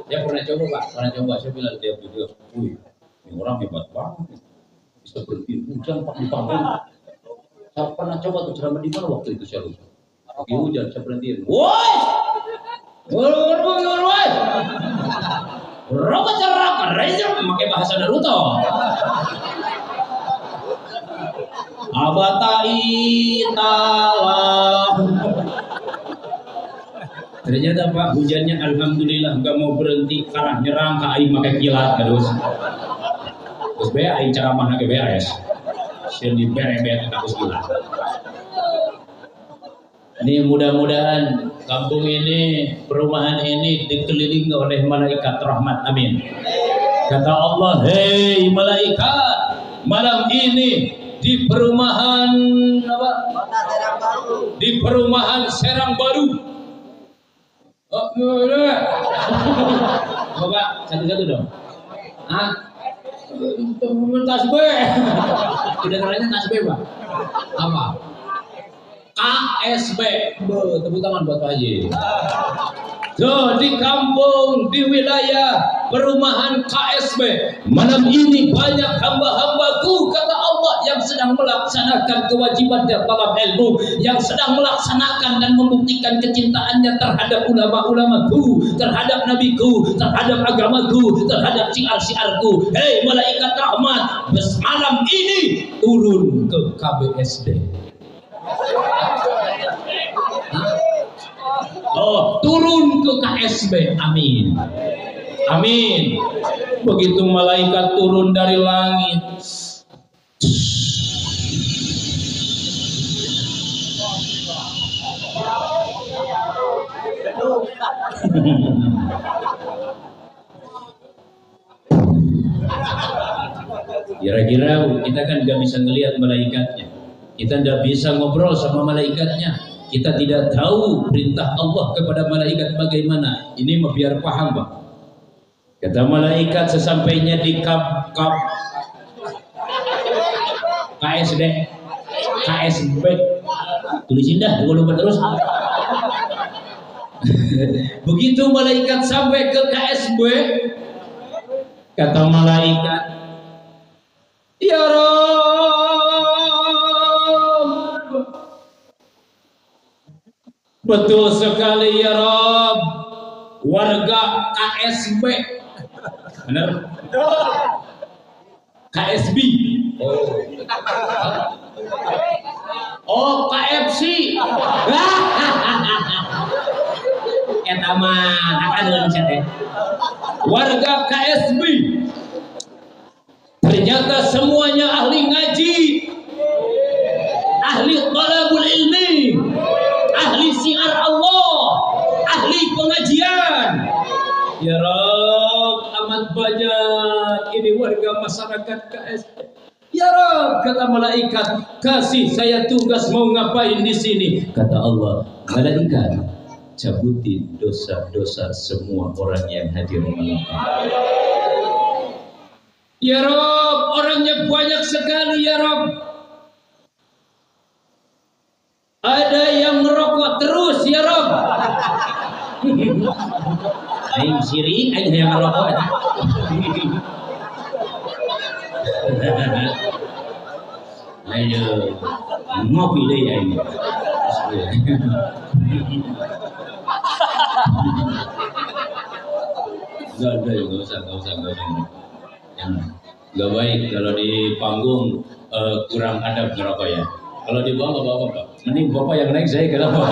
[SPEAKER 1] Dia pernah coba Pak, saya bilang dia video, wih, ini orang hebat banget, bisa berhenti hujan Pak di panggung. Saya pernah coba tuh ceramah di mana waktu itu saya lupa. Lagi hujan saya berhentiin. Woi, woi, Roba ceraka, Razer memakai bahasa Naruto. Abatai talam. Ternyata Pak hujannya alhamdulillah nggak mau berhenti karena nyerang ke aing pakai kilat terus. Terus be aing ceramah ke beres. Sieun di bere-bere terus kilat. Ini mudah-mudahan kampung ini, perumahan ini dikelilingi oleh malaikat rahmat. Amin. Kata Allah, hei malaikat, malam ini di perumahan apa? Di perumahan Serang Baru. Oh, coba satu-satu dong. Tasbih. Kedengarannya tasbih Pak. Apa? KSB, tepuk tangan buat Pak Haji. So, di kampung, di wilayah perumahan KSB, malam ini banyak hamba-hambaku, kata Allah, yang sedang melaksanakan kewajiban dan talab ilmu, yang sedang melaksanakan dan membuktikan kecintaannya terhadap ulama-ulamaku, terhadap nabiku, terhadap agamaku, terhadap syiar-syiarku. Hei malaikat rahmat, malam ini turun ke KBSD. Oh, turun ke KSB. Amin. Amin. Begitu malaikat turun dari langit, kira-kira kita kan nggak bisa ngelihat malaikatnya, kita nggak bisa ngobrol sama malaikatnya, kita tidak tahu perintah Allah kepada malaikat bagaimana. Ini mah biar paham, Pak. Kata malaikat sesampainya di KSD, KSB, tulisin dah, gue lupa terus. Begitu malaikat sampai ke KSB, kata malaikat, ya Rabb, betul sekali ya Rabb, warga KSB, benar? KSB, oh KFC, eta mah akan teh. Warga KSB ternyata semuanya ahli ngaji, ahli talabul ilmi, ahli syiar Allah, ahli pengajian. Ya Rabb, amat banyak ini warga masyarakat KSB. Ya Rabb, kata malaikat, kasih saya tugas mau ngapain di sini. Kata Allah, malaikat, cabutin dosa-dosa semua orang yang hadir malam ini. Ya Rabb, orangnya banyak sekali ya Rabb. Ada yang ngerokok terus ya Rabb. Aing sirik, aing yang ngerokok. Ayo, ngopi deh ya ini. Gak usah. Gak baik kalau di panggung kurang adab ngerokok ya. Kalau di bawah gak apa-apa, Pak. Mending Bapak yang naik, saya kenapa?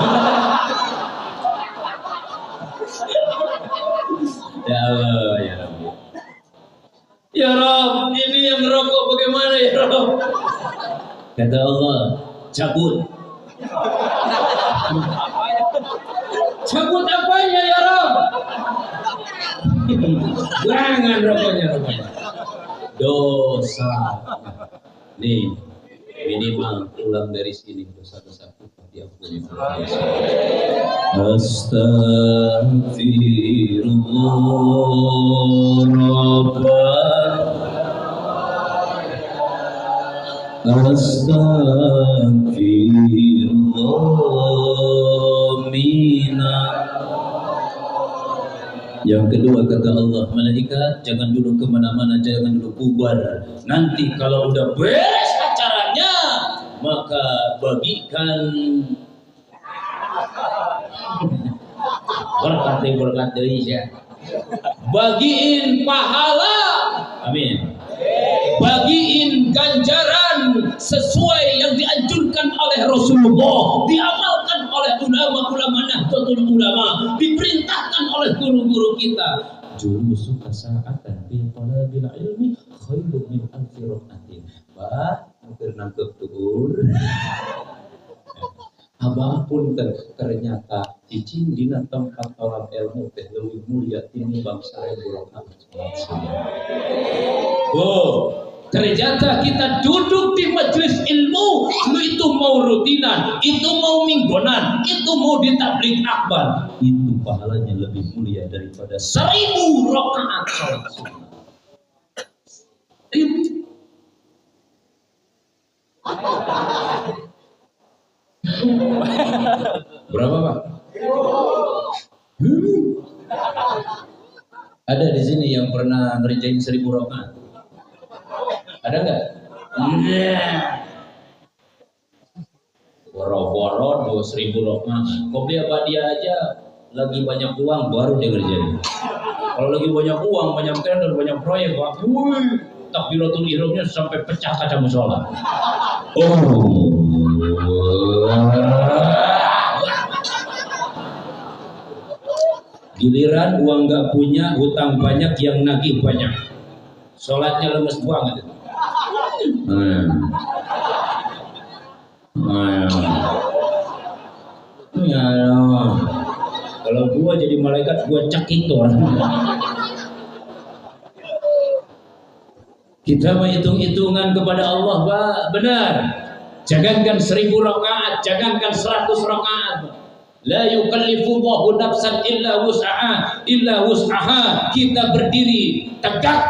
[SPEAKER 1] Ya Allah, ya Rabb. Ya Rabb, ini yang ngerokok bagaimana ya Rabb? Kata Allah, cabut. Cabut apanya ya Rabb? Jangan rokoknya. Dosa. Nih, minimal pulang dari sini dosa-dosa kita diampuni oleh Allah. Yang kedua kata Allah, malaikat jangan dulu kemana-mana, jangan dulu bubar. Nanti kalau udah beres acaranya, maka bagikan berkat dari saya. Bagiin pahala, amin. Bagiin ganjaran sesuai yang dianjurkan oleh Rasulullah, diamalkan oleh ulama-ulama Nahdlatul Ulama, diperintahkan oleh guru-guru kita. Julusu kasa'atan fi talabil ilmi khairun min alfi rak'atin. Bah, hampir nangkep tugur. Abah pun ternyata cicing dina tempat orang ilmu teh leuwih mulia tinimbang 1000 rakaat salat. Oh, ternyata kita duduk di majelis ilmu, itu mau rutinan, itu mau mingguan, itu mau di tabligh akbar, itu pahalanya lebih mulia daripada 1000 rakaat salat sunnah. Berapa Pak? Ada di sini yang pernah ngerjain 1000 rakaat? Ada nggak? Boro-boro 2000 rakaat. Kopi apa dia aja lagi banyak uang baru dia ngerjain. Kalau lagi banyak uang, banyak tender, banyak proyek, Pak. Takbiratul ihramnya sampai pecah kaca musola. Oh. Giliran uang nggak punya, hutang banyak, yang nagih banyak. Sholatnya lemes banget. Ya, kalau gua jadi malaikat, gua cekik tuh orang. Kita menghitung-hitungan kepada Allah, Pak, benar. Jangankan 1000 rakaat, jangankan 100 rakaat. La yukallifullahu nafsan illa wus'aha. Kita berdiri tegak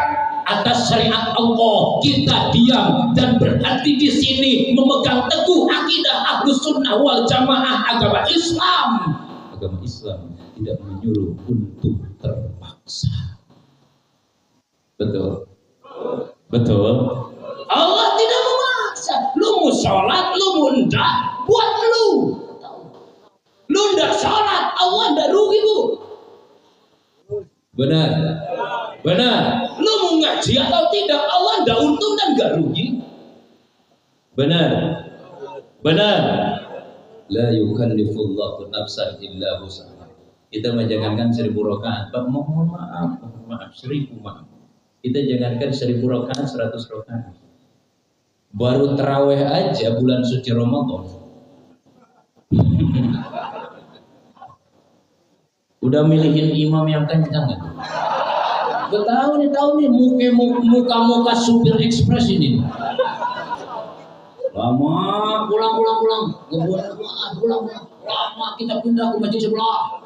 [SPEAKER 1] atas syariat Allah, kita diam dan berhati di sini memegang teguh akidah Ahlus Sunnah wal Jamaah agama Islam. Agama Islam tidak menyuruh untuk terpaksa. Betul. Betul. Allah tidak memaksa. Lu mau sholat, lu mau enggak, buat lu. Lu enggak sholat, Allah enggak rugi bu. Benar. Benar. Lu mau ngaji atau tidak, Allah enggak untung dan enggak rugi. Benar. Benar. La yukallifullahu nafsan illa wus'aha. Kita menjangankan 1000 rakaat. Mohon maaf 1000 maaf. Kita jangankan 1000 rakaat, 100 rakaat. Baru terawih aja bulan suci Ramadan. Udah milihin imam yang kencang kan? Gue tahu nih muka supir ekspres ini. Lama pulang. Lama kita pindah ke masjid sebelah.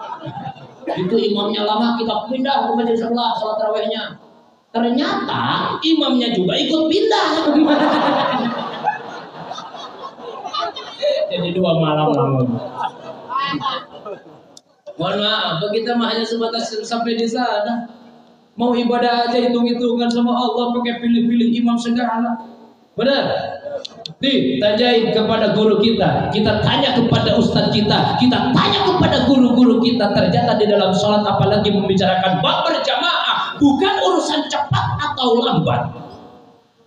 [SPEAKER 1] Itu imamnya lama, kita pindah ke masjid sebelah salat tarawihnya. Ternyata imamnya juga ikut pindah. Jadi 2 malam. Mohon maaf, kita mah hanya sebatas sampai di sana. Mau ibadah aja hitung-hitungan sama Allah, pakai pilih-pilih imam segala. Benar? Ditanyain kepada guru kita tanya kepada ustadz kita tanya kepada guru-guru kita. Ternyata di dalam sholat apalagi membicarakan bab berjamaah, bukan urusan cepat atau lambat.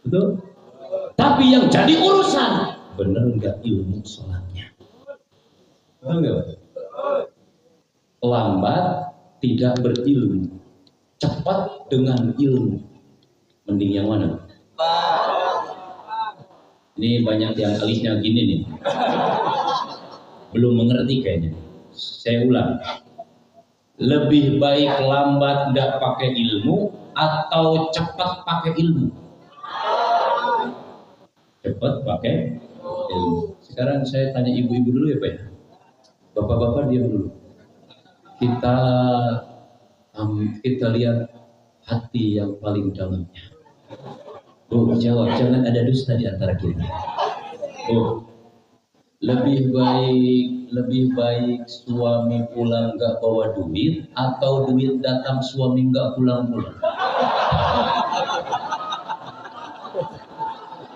[SPEAKER 1] Betul? Tapi yang jadi urusan, benar nggak ilmu sholatnya? Betul nggak? Lambat tidak berilmu, cepat dengan ilmu. Mending yang mana? Ini banyak yang alisnya gini nih, belum mengerti kayaknya. Saya ulang, lebih baik lambat nggak pakai ilmu atau cepat pakai ilmu? Cepat pakai ilmu. Sekarang saya tanya ibu-ibu dulu ya Pak ya. Bapak-bapak diam dulu. Kita lihat hati yang paling dalamnya. Oh, jawab, jangan ada dusta di antara kita. Oh, lebih baik suami pulang nggak bawa duit atau duit datang suami nggak pulang-pulang?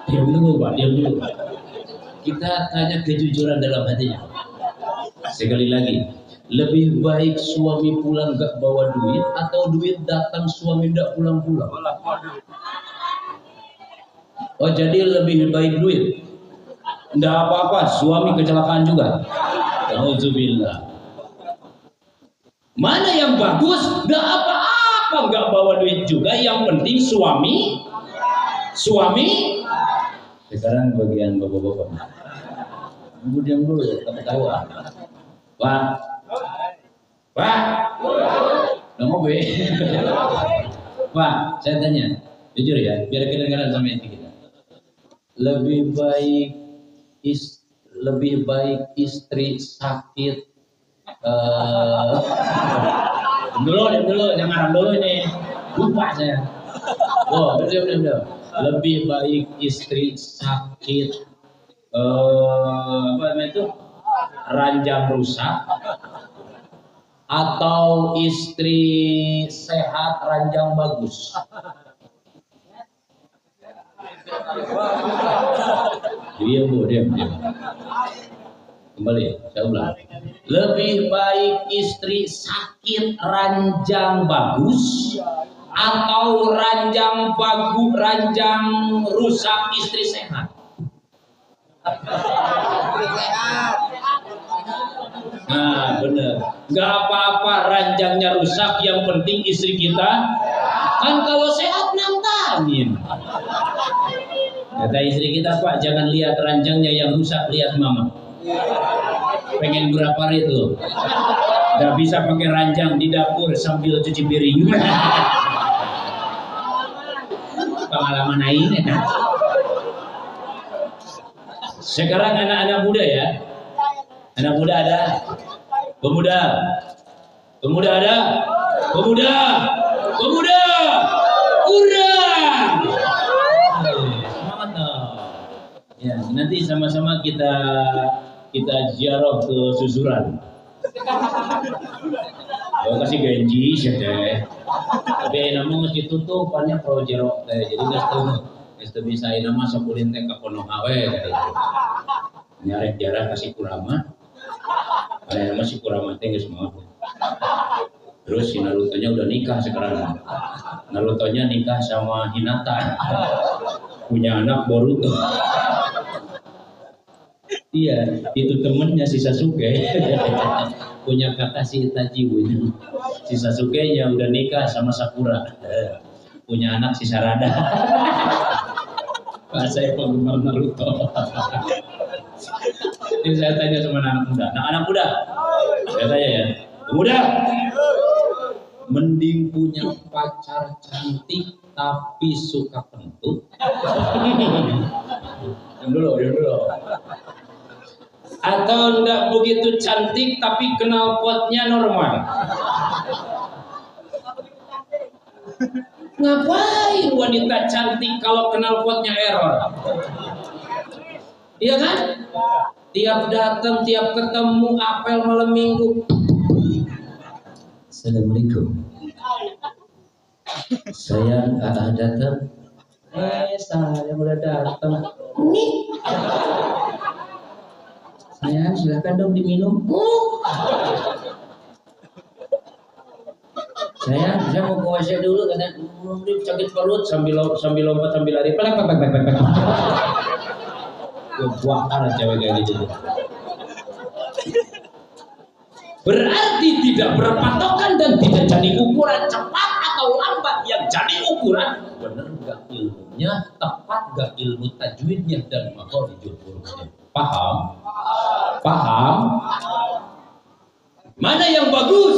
[SPEAKER 1] Diam dulu Pak, diam dulu. Kita tanya kejujuran dalam hatinya. Sekali lagi, lebih baik suami pulang nggak bawa duit atau duit datang suami nggak pulang-pulang? Oh, jadi lebih baik duit. Nggak apa-apa, suami kecelakaan juga. Alhamdulillah. Mana yang bagus? Nggak apa-apa, nggak bawa duit juga. Yang penting suami. Sekarang bagian bapak-bapak. Ibu diam dulu, ketawa. Pak. Nggak mau be. Pak, saya tanya, jujur ya, biar kedengaran sama itu kita. Lebih baik istri sakit. Dulu, jangan dulu ini. Lupa saya. Oh, betul. Lebih baik istri sakit. Apa namanya itu? Ranjang rusak. Atau istri sehat ranjang bagus. Diam. Kembali, saya ulang. Lebih baik istri sakit ranjang bagus atau ranjang rusak istri sehat? Nah bener, nggak apa-apa ranjangnya rusak, yang penting istri kita kan kalau sehat nantangin. Kata istri kita, Pak jangan lihat ranjangnya yang rusak, lihat mama. Pengen berapa rit loh, nggak bisa pakai ranjang di dapur sambil cuci piring. Pengalaman lain ya. Sekarang anak-anak muda ya, anak muda ada, pemuda, pemuda ada, pemuda, pemuda, kurang. Semangat dong. Ya, nanti sama-sama kita ziarah ke Susuran. Oh, kasih gaji sih deh. Tapi namun mesti tutup, banyak pro jerok teh. Jadi nggak bisa nama sekulin teh kapono awe. Nyarek jarah kasih kurama. Ada nama si kurama teh nggak semua. Terus si Naruto-nya udah nikah sekarang. Naruto-nya nikah sama Hinata. Punya anak Boruto. Iya, itu temennya si Sasuke. Punya kata si Itachi punya. Si Sasuke-nya udah nikah sama Sakura. Punya anak si Sarada. Pak saya penggemar Naruto. Ini saya tanya sama anak muda. Nah, anak muda, saya tanya ya, muda, mending punya pacar cantik tapi suka kentut. Yang dulu. Atau enggak begitu cantik tapi knalpotnya normal. Ngapain wanita cantik kalau knalpotnya error? Iya kan? Tiap datang, tiap ketemu, apel malam minggu. Assalamualaikum. Saya datang. Saya udah datang. Nih. Saya silakan dong diminum. Saya mau ke WC dulu karena sakit perut sambil lompat sambil lari. Pelak. Gue buang cewek kayak gitu. Berarti tidak berpatokan dan tidak jadi ukuran cepat atau lambat, yang jadi ukuran benar gak ilmunya, tepat gak ilmu tajwidnya dan makharijul hurufnya. Paham? Mana yang bagus?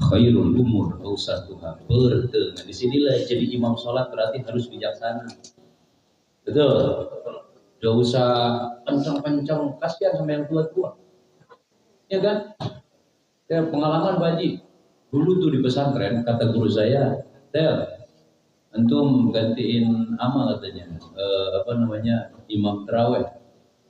[SPEAKER 1] Khairul umur awsatuha. Bertengah. Disinilah jadi imam sholat berarti harus bijaksana. Betul. Gak usah pencang-pencang, kasihan sama yang tua-tua. Ya kan? Ya, pengalaman Baji. Dulu tuh di pesantren kata guru saya, Tel, antum gantiin ama katanya, imam taraweh.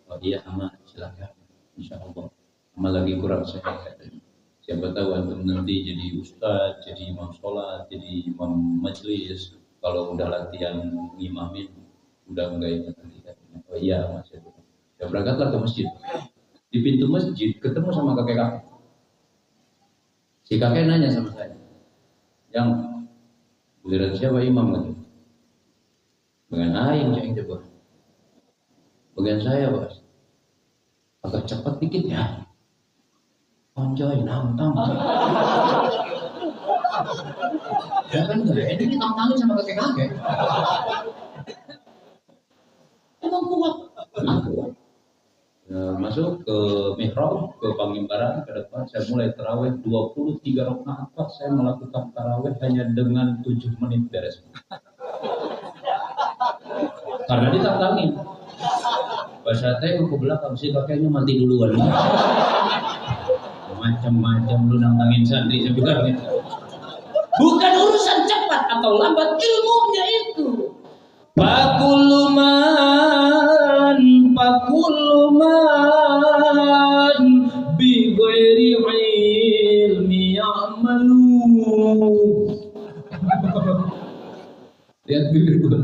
[SPEAKER 1] Oh iya ama, silakan. Insya Allah. Ama lagi kurang sehat katanya. Siapa tahu antum nanti jadi ustaz, jadi imam sholat, jadi imam majelis. Kalau udah latihan ngimamin, udah enggak ingat lagi katanya. Oh iya mas, ya berangkatlah ke masjid. Di pintu masjid ketemu sama kakek. Si kakek nanya sama saya, yang giliran siapa imam kan? Bagian aing yang coba. Bagian saya bos. Agak cepat dikit ya. Anjay, nantang. Ya kan enggak, ini ditantangin sama kakek. Emang kuat. Masuk ke mihrab, ke pangimbaran, ke depan saya mulai tarawih 23 rakaat. Saya melakukan tarawih hanya dengan 7 menit beres. Karena ditantangin. Bahasa teh ke belakang sih kakeknya mati duluan. Macam-macam lu nantangin santri sebenarnya. Bukan urusan cepat atau lambat, ilmunya itu. Pakuluman bi ghairi ilmi ya'malu. Lihat bibir gue.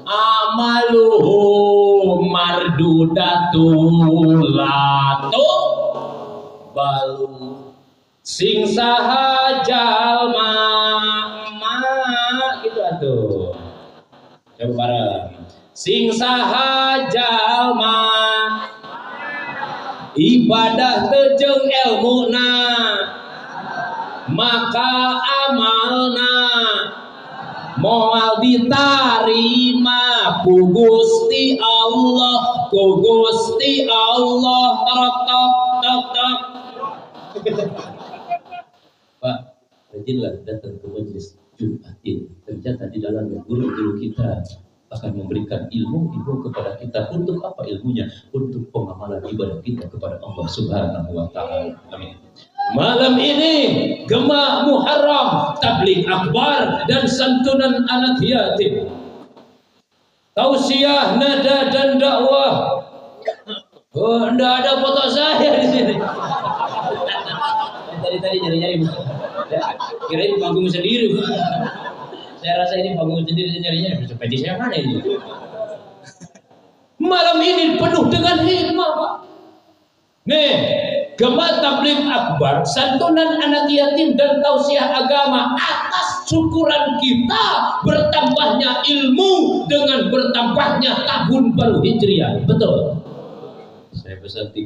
[SPEAKER 1] Amaluhu mardudatul latu balu sing saha jalma gitu atuh. Coba bareng.
[SPEAKER 2] sing saha jalma ibadah teu ilmuna maka amalna moal ditarima ku Gusti Allah, ku Gusti Allah. Tok tok tok tok. Pak, rajinlah datang ke majelis Jumatin. Ternyata di dalamnya guru-guru kita akan memberikan ilmu kepada kita. Untuk apa ilmunya? Untuk pengamalan ibadah kita kepada Allah Subhanahu wa Ta'ala. Amin. Malam ini Gema Muharram, tabligh akbar dan santunan anak yatim, tausiah, nada dan dakwah. Oh, enggak ada foto saya di sini. Tadi nyari-nyari, kirain panggung sendiri. Saya rasa ini panggung sendiri, nyari-nyari. Seperti saya mana ini? Malam ini penuh dengan hikmah, Pak. Nih, Gema tabligh akbar, santunan anak yatim dan tausiah agama atas syukuran kita bertambahnya ilmu dengan bertambahnya tahun baru Hijriah. Betul. Saya pesan 3,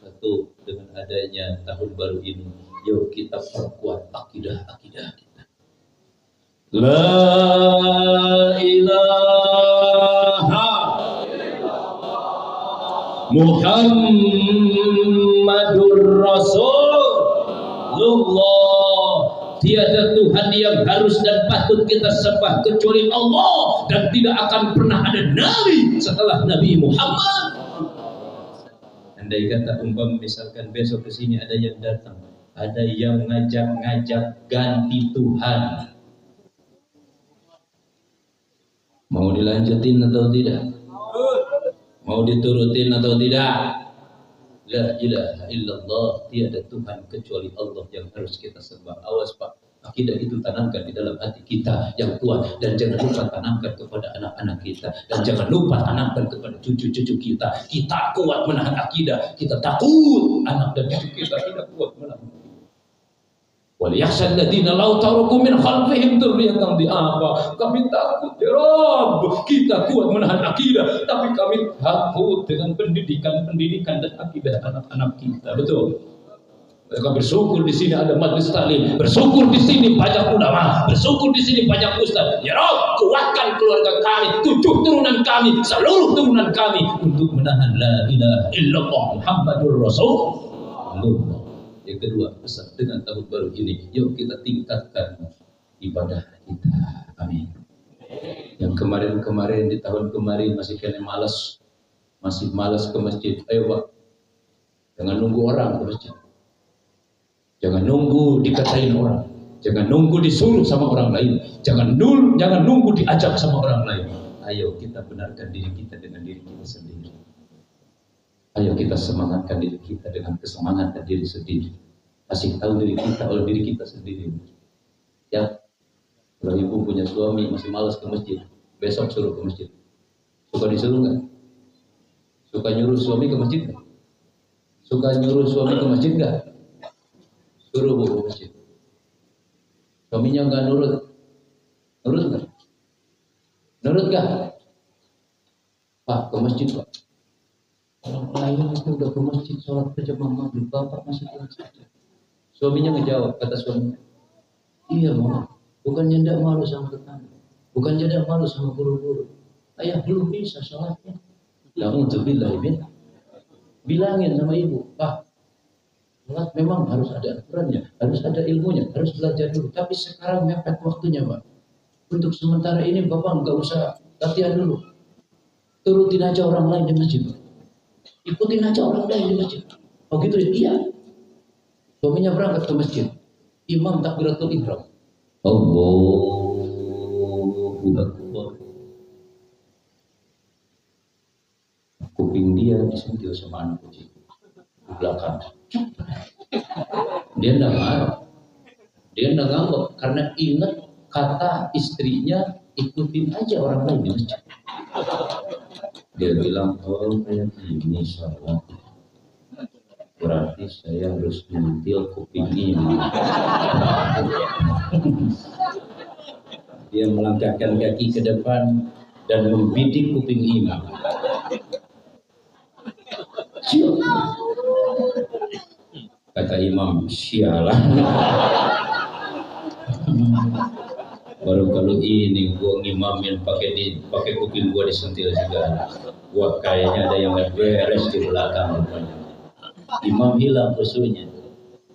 [SPEAKER 2] 1 dengan adanya tahun baru ini, yuk kita perkuat akidah kita. La ilaha Muhammadur Rasulullah. Tiada Tuhan yang harus dan patut kita sembah kecuali Allah, dan tidak akan pernah ada nabi setelah Nabi Muhammad. Andai kata misalkan besok ke sini ada yang datang, ada yang ngajak ganti Tuhan, mau dilanjutin atau tidak? Mau diturutin atau tidak? La ilaha illallah, tiada Tuhan kecuali Allah yang harus kita sembah. Awas Pak, akidah itu tanamkan di dalam hati kita yang kuat, dan jangan lupa tanamkan kepada anak-anak kita, dan jangan lupa tanamkan kepada cucu-cucu kita. Kita kuat menahan akidah, kita takut anak dan cucu kita tidak kuat menahan. Waliyakhshal ladzina law taraku min khalfihim dzurriyyatan dhi'afa. Kami takut ya Rabb, kita kuat menahan akidah, tapi kami takut dengan pendidikan dan akidah anak-anak kita. Betul. Mereka bersyukur di sini ada majelis taklim, bersyukur di sini banyak ulama, bersyukur di sini banyak ustaz. Ya Rabb, kuatkan keluarga kami, 7 turunan kami, seluruh turunan kami untuk menahan la ilaha illallah Muhammadur Rasulullah. Yang kedua, pesan dengan tahun baru ini, yuk kita tingkatkan ibadah kita. Amin. Yang kemarin di tahun kemarin masih kena malas ke masjid. Ayo Pak, jangan nunggu orang ke masjid. Jangan nunggu dikatain orang. Jangan nunggu disuruh sama orang lain. Jangan nunggu diajak sama orang lain. Ayo kita benarkan diri kita dengan diri kita sendiri. Ayo kita semangatkan diri kita dengan kesemangatan diri sendiri. Kasih tahu diri kita oleh diri kita sendiri. Ya, kalau ibu punya suami masih malas ke masjid, besok suruh ke masjid. Suka disuruh nggak? Suka nyuruh suami ke masjid nggak? Suka nyuruh suami ke masjid nggak? Suruh bu ke masjid. Suaminya nggak nurut nggak? Nurut nggak? Pak, ke masjid Pak. Orang lain itu udah ke masjid sholat berjamaah maghrib, bapak masih pulang saja. Suaminya ngejawab, kata suaminya, iya mama, bukannya ndak malu sama tetangga, bukannya ndak malu sama guru-guru. Ayah belum bisa sholatnya. Alhamdulillah ibu. Bilangin sama ibu, Pak, sholat memang harus ada aturannya, harus ada ilmunya, harus belajar dulu. Tapi sekarang mepet waktunya Pak. Untuk sementara ini bapak nggak usah latihan dulu. Turutin aja orang lain di masjid. Ikutin aja orang lain di masjid. Oh gitu ya? Iya. Suaminya berangkat ke masjid. Imam takbiratul ihram. Allahu Akbar. Kuping dia disentil sama anak kecil di belakang. Dia enggak marah. Dia enggak ngambek karena ingat kata istrinya, ikutin aja orang lain di masjid. Dia bilang, oh kayak gini sholat, berarti saya harus menyentil kuping ini. Dia melangkahkan kaki ke depan, dan membidik kuping imam. Kata imam, sialan. Baru kalau ini gua ngimamin pakai kuping gua disentil juga. Gua kayaknya ada yang nggak beres di belakang rupanya. Imam hilang khusyuknya.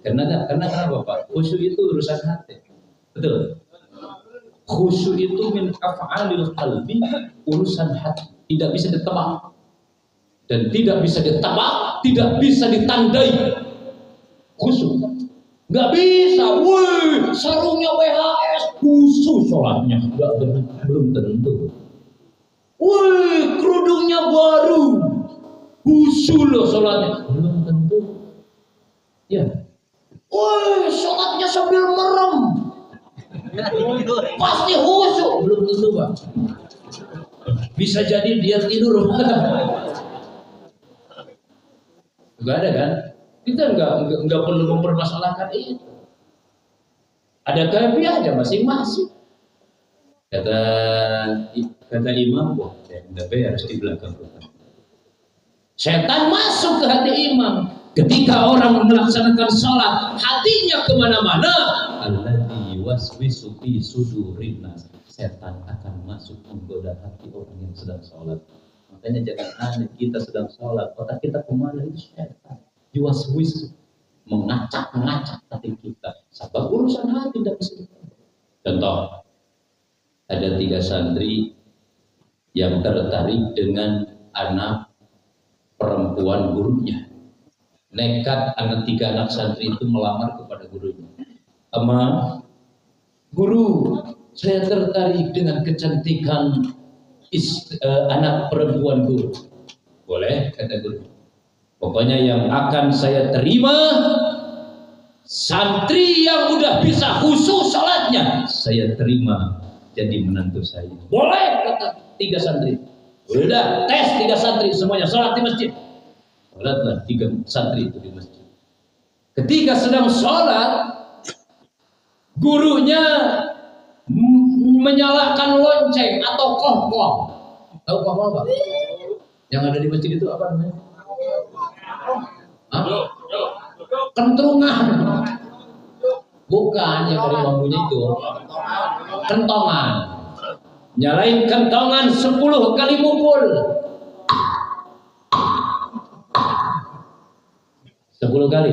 [SPEAKER 2] Karena kenapa Pak? Khusyuk itu urusan hati. Betul. Khusyuk itu min af'alil qalbi, urusan hati. Tidak bisa ditebak. Dan tidak bisa ditebak, tidak bisa ditandai. Khusyuk. Nggak bisa, woi, sarungnya WHS, khusyuk sholatnya, belum tentu. Woi, kerudungnya baru, khusyuk loh sholatnya, belum tentu. Ya, woi, sholatnya sambil merem, pasti khusyuk, belum tentu Pak. Bisa jadi dia tidur. Nggak ada kan? Kita nggak perlu mempermasalahkan itu. Ada kaifiah aja masing-masing. Kata imam, wah, nggak beres di belakang. Setan masuk ke hati imam. Ketika orang melaksanakan sholat, hatinya kemana-mana. Alladzi yuwaswisu fi sudurin nas. Setan akan masuk menggoda hati orang yang sedang sholat. Makanya jangan aneh, kita sedang sholat, otak kita kemana, itu setan. Yuwaswis, mengacak hati kita. Sebab urusan hati tidak bisa ditolak. Contoh, ada 3 santri yang tertarik dengan anak perempuan gurunya. Nekat 3 anak santri itu melamar kepada gurunya. Guru, saya tertarik dengan kecantikan anak perempuan guru. Boleh, kata guru. Pokoknya yang akan saya terima santri yang udah bisa khusyuk sholatnya, saya terima jadi menantu saya. Boleh, kata 3 santri. Udah tes 3 santri semuanya sholat di masjid. Sholatlah 3 santri itu di masjid. Ketika sedang sholat, gurunya menyalakan lonceng atau kohkong. Tahu kohkong Pak? Yang ada di masjid itu apa namanya? Kentrungan. Bukan yang dari bambunya itu. Kentongan. Nyalain kentongan 10 kali mukul. 10 kali.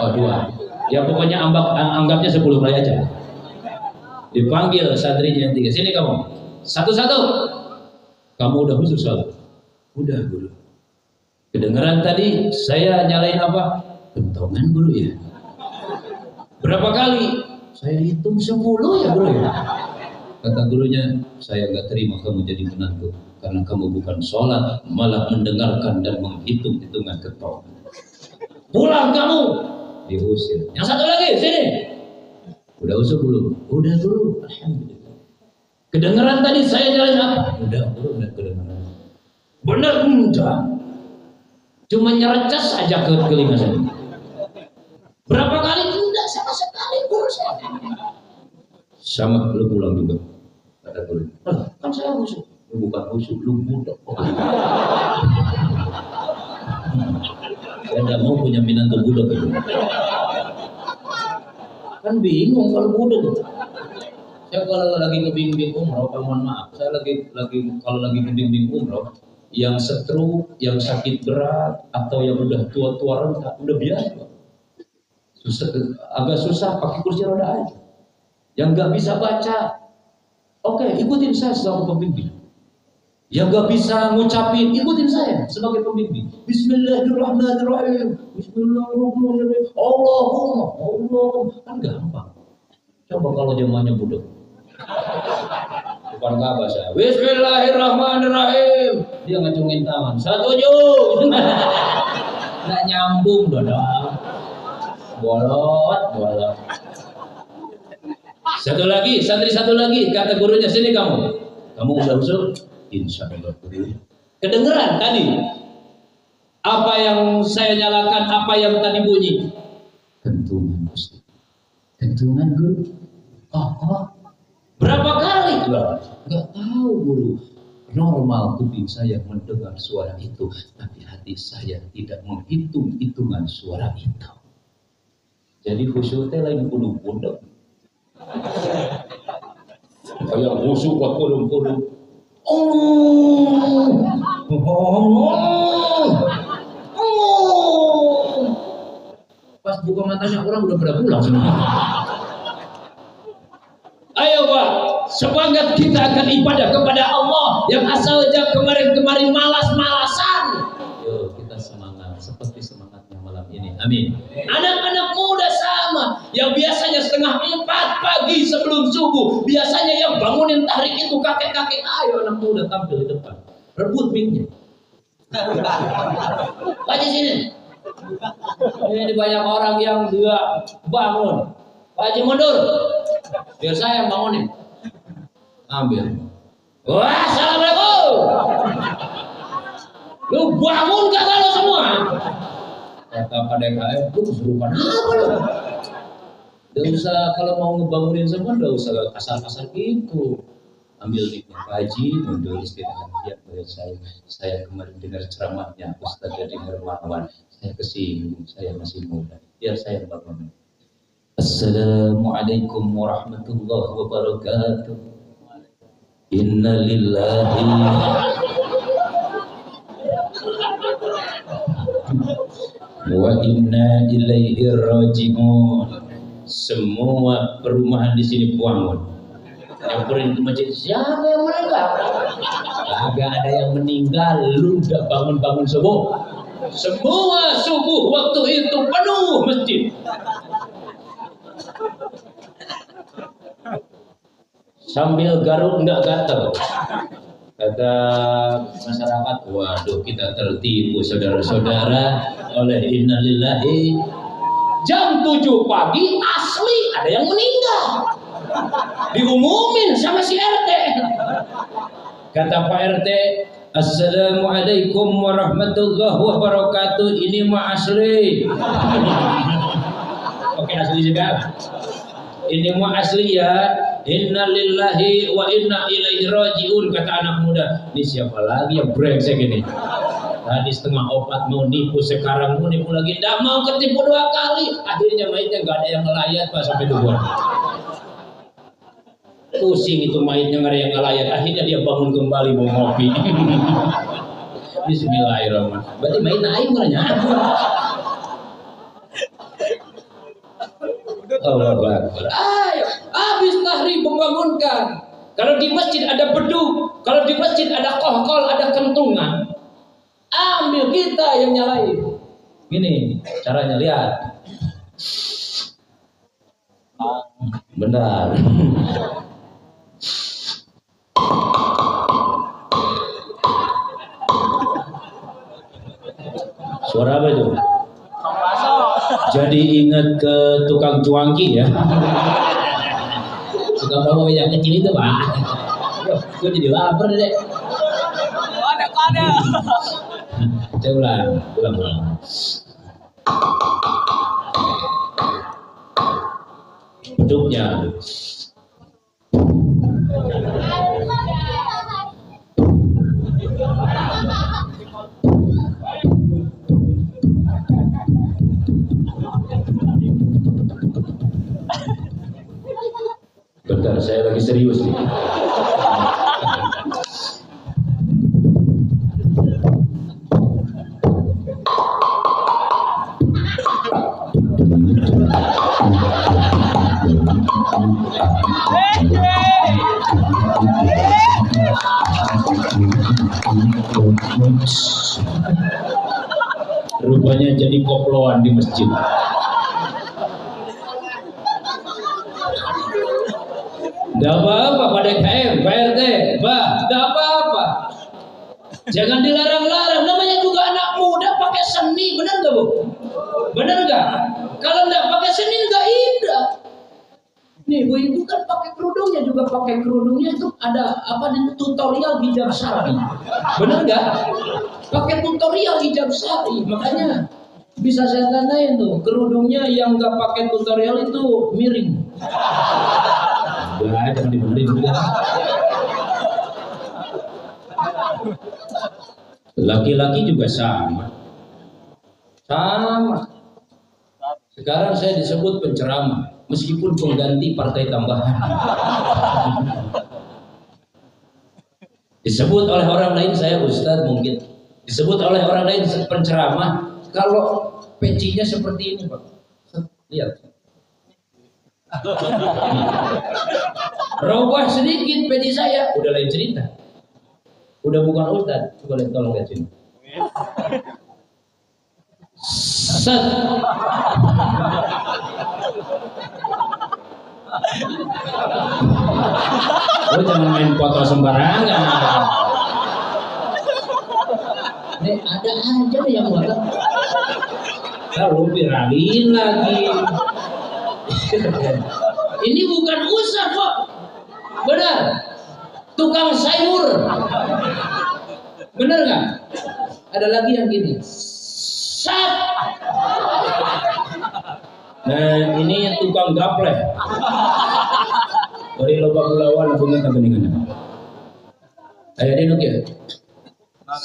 [SPEAKER 2] Oh 2. Ya pokoknya anggapnya 10 kali aja. Dipanggil santrinya yang 3. Sini kamu. Satu-satu. Kamu udah khusyuk sholat? Udah guru. Kedengeran tadi saya nyalain apa? Kentongan guru ya. Berapa kali? Saya hitung 10 ya guru ya. Kata gurunya, saya nggak terima kamu jadi menantu karena kamu bukan sholat, malah mendengarkan dan menghitung hitungan kentongan. Pulang kamu, diusir. Yang satu lagi sini. Udah usuk belum? Udah guru. Alhamdulillah. Kedengeran tadi saya nyalain apa? Udah guru, udah kedengeran. Benar enggak? Cuma nyercas aja ke telinga saya. Berapa kali? Enggak sama sekali guru saya. Sama lu pulang juga. Kata guru. Kan saya khusyuk. Lu bukan khusyuk, lu budak. Saya enggak mau punya menantu budak itu. Kan bingung kalau budak. Saya kalau lagi ngebimbing umroh, mohon maaf, saya lagi kalau lagi ngebimbing umroh, yang stroke, yang sakit berat, atau yang udah tua-tua renta, udah biasa. Agak susah pakai kursi roda aja. Yang nggak bisa baca, oke, ikutin saya sebagai pembimbing. Yang nggak bisa ngucapin, ikutin saya sebagai pembimbing. Bismillahirrahmanirrahim. Bismillahirrahmanirrahim. Allahumma, kan gampang. Coba kalau zamannya budak. Bukan nggak bahasa. Bismillahirrahmanirrahim. Dia ngacungin tangan. Setuju. Nggak nyambung dodong. Bolot. Satu lagi, santri satu lagi. Kata gurunya, sini kamu. Kamu udah usul? Insya Allah. Kedengeran tadi. Apa yang saya nyalakan, apa yang tadi bunyi? Kentungan Ustaz. Kentungan guru. Oh. Berapa kali? Nggak tahu guru. Normal kuping saya mendengar suara itu, tapi hati saya tidak menghitung-hitungan suara itu. Jadi khusyuknya lain puluh-puluh. Kayak khusyuk buat puluh-puluh. Pas buka matanya orang udah pada pulang semua. Ayo Pak, semangat kita akan ibadah kepada Allah yang asalnya kemarin-kemarin malas-malasan. Yo, kita semangat seperti semangatnya malam ini. Amin. Anak-anak muda sama, yang biasanya 3:30 pagi sebelum subuh, biasanya yang bangunin tahrik itu kakek-kakek. Ayo anak muda tampil di depan, rebut mic-nya. Pak Haji sini. Ini banyak orang yang juga bangun. Pak Haji mundur. Biar saya yang bangunin. Ambil. Wah, assalamualaikum. Lu bangun kata lu semua. Kata Pak DKM, lu kesurupan apa lu? Gak usah, kalau mau ngebangunin semua gak usah kasar-kasar gitu. Ambil nikmat Pak Haji, mundur istirahat. Ya, saya kemarin dengar ceramahnya Ustaz Deddy Hermawan. Saya kesinggung, saya masih muda. Biar saya bangun. Assalamualaikum warahmatullahi wabarakatuh. Inna lillahi wa inna ilaihi raji'un. Semua perumahan di sini bangun. Nyamperin ke masjid, siapa yang meninggal? Agak ada yang meninggal, lu udah bangun-bangun subuh. Semua subuh waktu itu penuh masjid. Sambil garuk nggak gatel. Kata masyarakat, waduh kita tertipu saudara-saudara oleh innalillahi. Jam 7 pagi asli ada yang meninggal. Diumumin sama si RT. Kata Pak RT, Assalamualaikum warahmatullahi wabarakatuh. Ini mah asli. Oke, asli juga. Ini mah asli ya. Inna lillahi wa inna ilaihi raji'un. Kata anak muda. Ini siapa lagi yang brengsek ini? Tadi 3:30 mau nipu, sekarang mau nipu lagi. Nggak mau ketipu 2 kali. Akhirnya maitnya nggak ada yang ngelayat Pak sampai 2. Pusing itu maitnya nggak ada yang ngelayat. Akhirnya dia bangun kembali mau ngopi. Bismillahirrahmanirrahim. Berarti main aing nanya. Allah Akbar. Ayo, habis tahri membangunkan. Kalau di masjid ada beduk, kalau di masjid ada kohkol, ada kentungan, ambil kita yang nyalain. Gini caranya, lihat. Benar. Suara apa itu? Jadi ingat ke tukang cuangki ya. Suka bawa yang kecil itu Pak. Gue jadi lapar deh. Ada. Saya ulang. Beduknya. Bentar, saya lagi serius nih. Rupanya jadi koploan di masjid. Tidak apa-apa Pak DKM, Pak RT, Pak, tidak apa-apa. Jangan dilarang-larang, namanya juga anak muda pakai seni, benar nggak Bu? Benar nggak? Kalau nggak pakai seni nggak indah. Nih Bu Ibu kan pakai kerudungnya juga pakai kerudungnya itu ada apa nih tutorial hijab syar'i, benar nggak? Pakai tutorial hijab syar'i, makanya bisa saya tandain tuh kerudungnya yang nggak pakai tutorial itu miring. Udah, jangan dibenerin juga. Laki-laki juga sama. Sekarang saya disebut penceramah, meskipun pengganti partai tambahan. Disebut oleh orang lain saya ustadz mungkin, disebut oleh orang lain penceramah. Kalau pecinya seperti ini Pak, lihat. Robah sedikit peci saya, udah lain cerita. Udah bukan ustadz, coba lihat, tolong lihat sini. Set. Lo jangan main foto sembarangan. Nih ada aja yang foto. Lalu viralin lagi. Ini bukan ustadz kok, benar. Tukang sayur, benar nggak? Ada lagi yang gini. Sat. Nah ini tukang gapleh. Dari loba kulawan hubungan kebeningan. Ayo dinuk ya.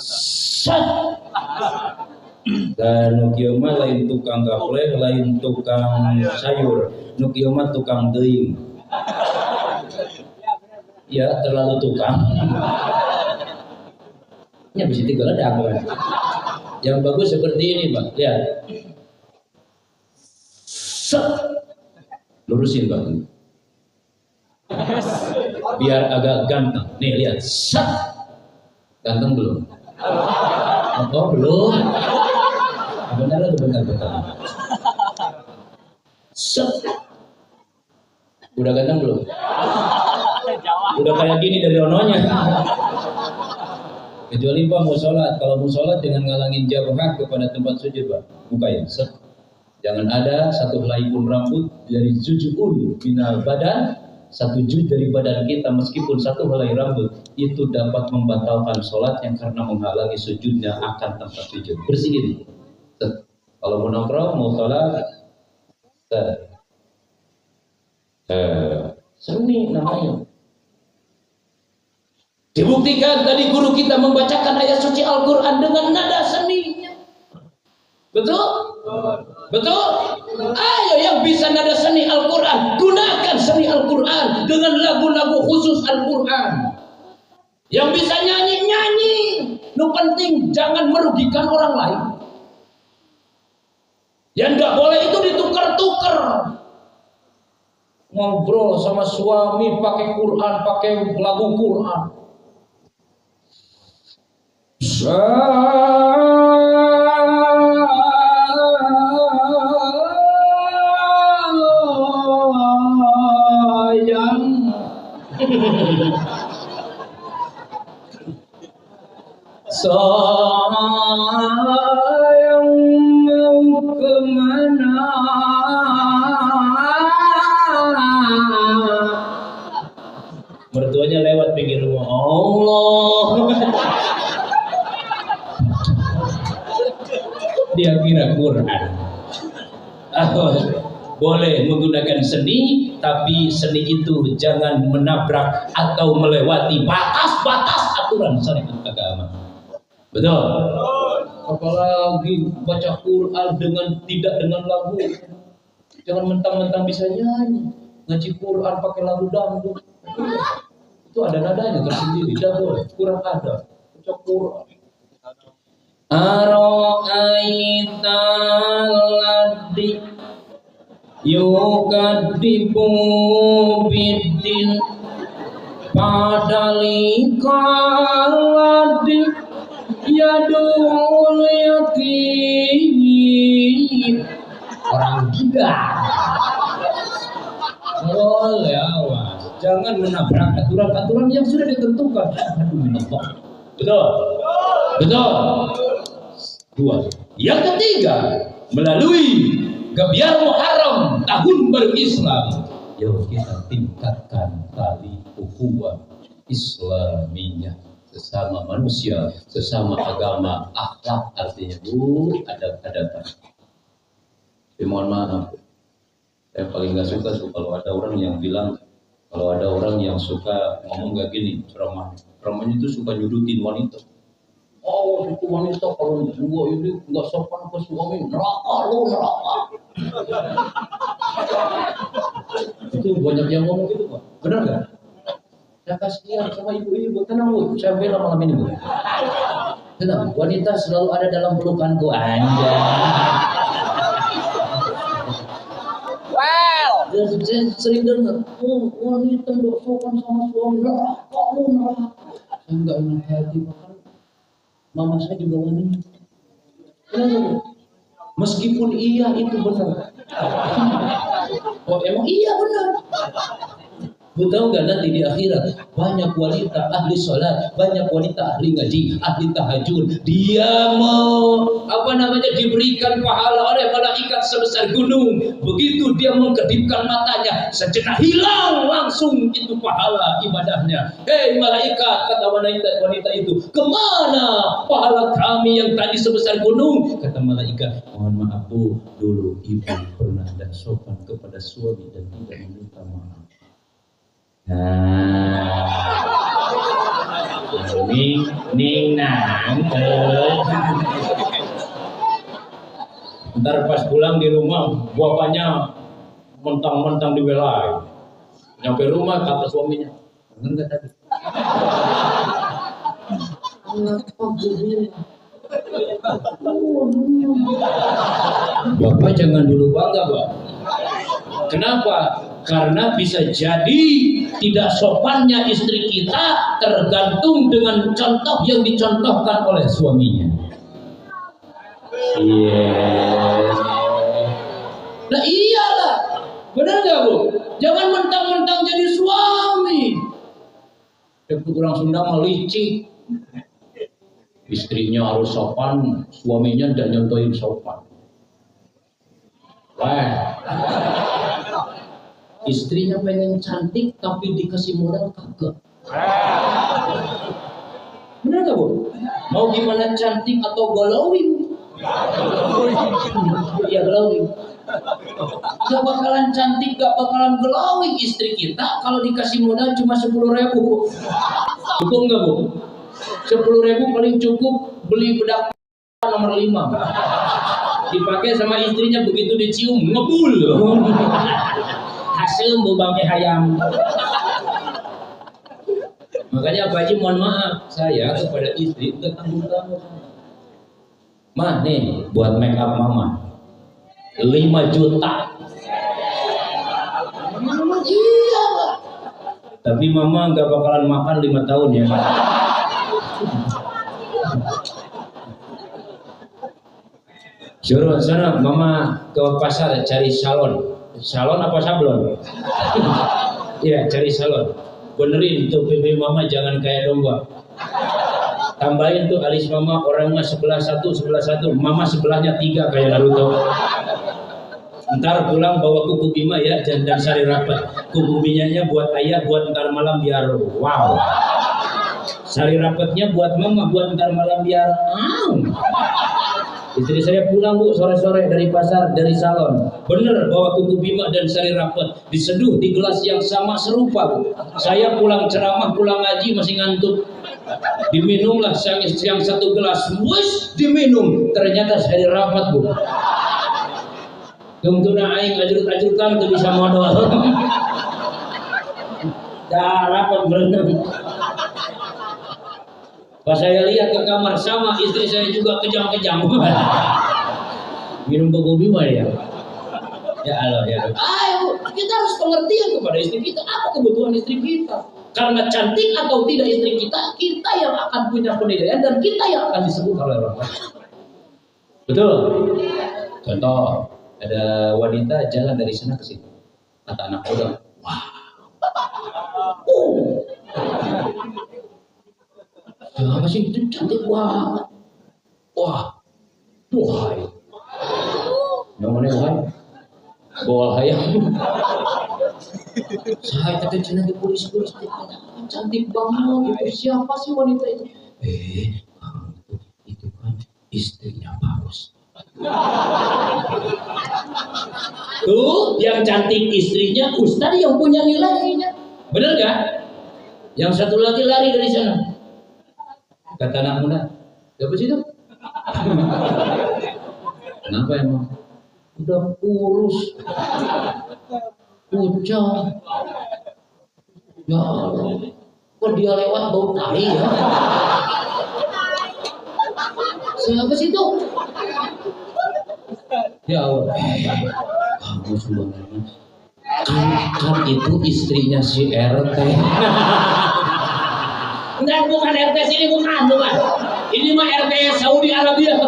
[SPEAKER 2] Sat. Dan Nukio mah lain tukang gapleh, lain tukang sayur. Nukio mah tukang deing. Ya terlalu tukang. Ini bisa digeledak kan. Yang bagus seperti ini Pak, lihat. Set. Lurusin Pak. Biar agak ganteng. Nih lihat. Set. Ganteng belum? Oh belum. Bentar. Set. Udah ganteng belum? Udah kayak gini dari ononya. Kecuali Pak mau sholat, kalau mau sholat jangan ngalangin jabah kepada tempat sujud Pak, buka ya. Jangan ada satu helai pun rambut dari juz'un minal badan, satu juz dari badan kita meskipun satu helai rambut itu dapat membatalkan sholat yang karena menghalangi sujudnya akan tempat sujud. Bersihin. Kalau mau nongkrong, mau sholat, seni namanya. Dibuktikan tadi guru kita membacakan ayat suci Al-Quran dengan nada seninya. Betul? Betul? Ayo yang bisa nada seni Al-Quran, gunakan seni Al-Quran dengan lagu-lagu khusus Al-Quran. Yang bisa nyanyi. Nu penting jangan merugikan orang lain. Yang nggak boleh itu ditukar-tukar. Ngobrol sama suami pakai Quran, pakai lagu Quran. Sayang mau kemana? Mertuanya lewat pinggir rumah. Allah. Dia kira Quran. Boleh menggunakan seni, tapi seni itu jangan menabrak atau melewati batas-batas aturan syariat agama. Betul? Apalagi baca Quran tidak dengan lagu. Jangan mentang-mentang bisa nyanyi, ngaji Quran pakai lagu dangdut. Itu ada nadanya tersendiri, tidak boleh. Kurang ada. Baca Quran. Ara'aital ladzi yukadibu biddin padalikal ladzi yadul yatim. Orang gila. Boleh awas. Jangan menabrak aturan-aturan yang sudah ditentukan. Betul? Betul. Dua. Yang ketiga, melalui Gebiar Muharram tahun baru Islam, yuk kita tingkatkan tali ukhuwah Islamiyah sesama manusia, sesama agama, akhlak artinya adab-adaban. Mohon maaf, saya paling nggak suka kalau ada orang yang bilang Kalau ada orang yang suka ngomong kayak gini, ceramahnya itu suka nyudutin wanita. Oh, itu wanita kalau gua ini nggak sopan ke suami, neraka lu, neraka. Itu banyak yang ngomong gitu, Pak. Benar nggak? Ya kasihan sama ibu-ibu, tenang Bu, saya bela malam ini Bu. Tenang, wanita selalu ada dalam pelukanku Anda. Wow. Saya sering dengar, oh wanita nggak sopan sama suami, neraka lu, neraka. Saya nggak enak hati, bahkan mama saya juga wanita. Kenapa Bu? Meskipun iya itu benar. Oh emang iya benar. Bu tahu nggak nanti di akhirat banyak wanita ahli sholat, banyak wanita ahli ngaji, ahli tahajud. Dia mau diberikan pahala oleh malaikat sebesar gunung. Begitu dia mengkedipkan matanya, sejenak hilang langsung itu pahala ibadahnya. Hei malaikat, kata wanita itu, kemana pahala kami yang tadi sebesar gunung? Kata malaikat, mohon maaf Bu, dulu ibu pernah tidak sopan kepada suami dan tidak meminta maaf. Nah, ning ntar pas pulang di rumah bapaknya mentang-mentang dibelai. Nyampe rumah kata suaminya, enggak tadi. Bapak jangan dulu bangga, Pak. Kenapa? Karena bisa jadi tidak sopannya istri kita tergantung dengan contoh yang dicontohkan oleh suaminya. Nah iyalah, benar nggak Bu? Jangan mentang-mentang jadi suami. Itu orang Sunda mah licik. Istrinya harus sopan, suaminya tidak nyontohin sopan. Wah. Istrinya pengen cantik tapi dikasih modal kagak. Benar gak Bu? Mau gimana cantik atau glowing? Ya glowing. Gak bakalan cantik, gak bakalan glowing istri kita kalau dikasih modal cuma 10.000. Cukup gak Bu? 10.000 paling cukup beli bedak nomor 5. Dipakai sama istrinya, begitu dicium ngebul. Hasil mau bangke hayam. Makanya Pak Haji mohon maaf, saya kepada istri udah tanggung-tanggung. Mah nih buat make up mama 5 juta. Iya Pak. Tapi mama nggak bakalan makan 5 tahun ya. Suruh sana mama ke pasar cari salon. Salon apa sablon? Iya cari salon. Benerin tuh pipi mama jangan kayak domba. Tambahin tuh alis mama orangnya sebelah satu, mama sebelahnya 3 kayak Naruto. Ntar pulang bawa kuku bima ya dan sari rapat. Kuku bimanya buat ayah, buat ntar malam biar wow. Sari rapatnya buat mama, buat ntar malam biar Istri saya pulang Bu sore-sore dari pasar, dari salon. Bener bawa kuku bima dan sari rapat, diseduh di gelas yang sama serupa Bu. Saya pulang ceramah, pulang ngaji masih ngantuk. Diminumlah yang 1 gelas, wes diminum. Ternyata sari rapat Bu. Tungtuna aing ajrut-ajrutan tuh bisa modal. Dah rapat berenang. Pas saya lihat ke kamar sama istri saya juga kejang-kejang. Minum kuku bima ya. Ya Allah ya. Ayo kita harus pengertian kepada istri kita. Apa kebutuhan istri kita? Karena cantik atau tidak istri kita, kita yang akan punya penilaian dan kita yang akan disebut oleh orang lain. Betul. Contoh, ada wanita jalan dari sana ke sini. Kata anak muda, wah. Apa sih itu cantik banget. Wah. Wahai. Namanya wahai. Bawal hayam. Saya kata cina di polisi cantik banget. Itu siapa sih wanita itu? Itu kan istrinya Paus. Tuh yang cantik istrinya Ustaz yang punya nilainya. Benar gak? Yang satu lagi lari dari sana. Kata anak muda, siapa sih itu? Kenapa emang? Udah kurus, pucang. Ya Allah, kok dia lewat bau tai ya? Siapa sih itu? Ya Allah, kamu sudah kan itu istrinya si RT. Enggak, bukan RT sini, bukan. Ini mah RT Saudi Arabia.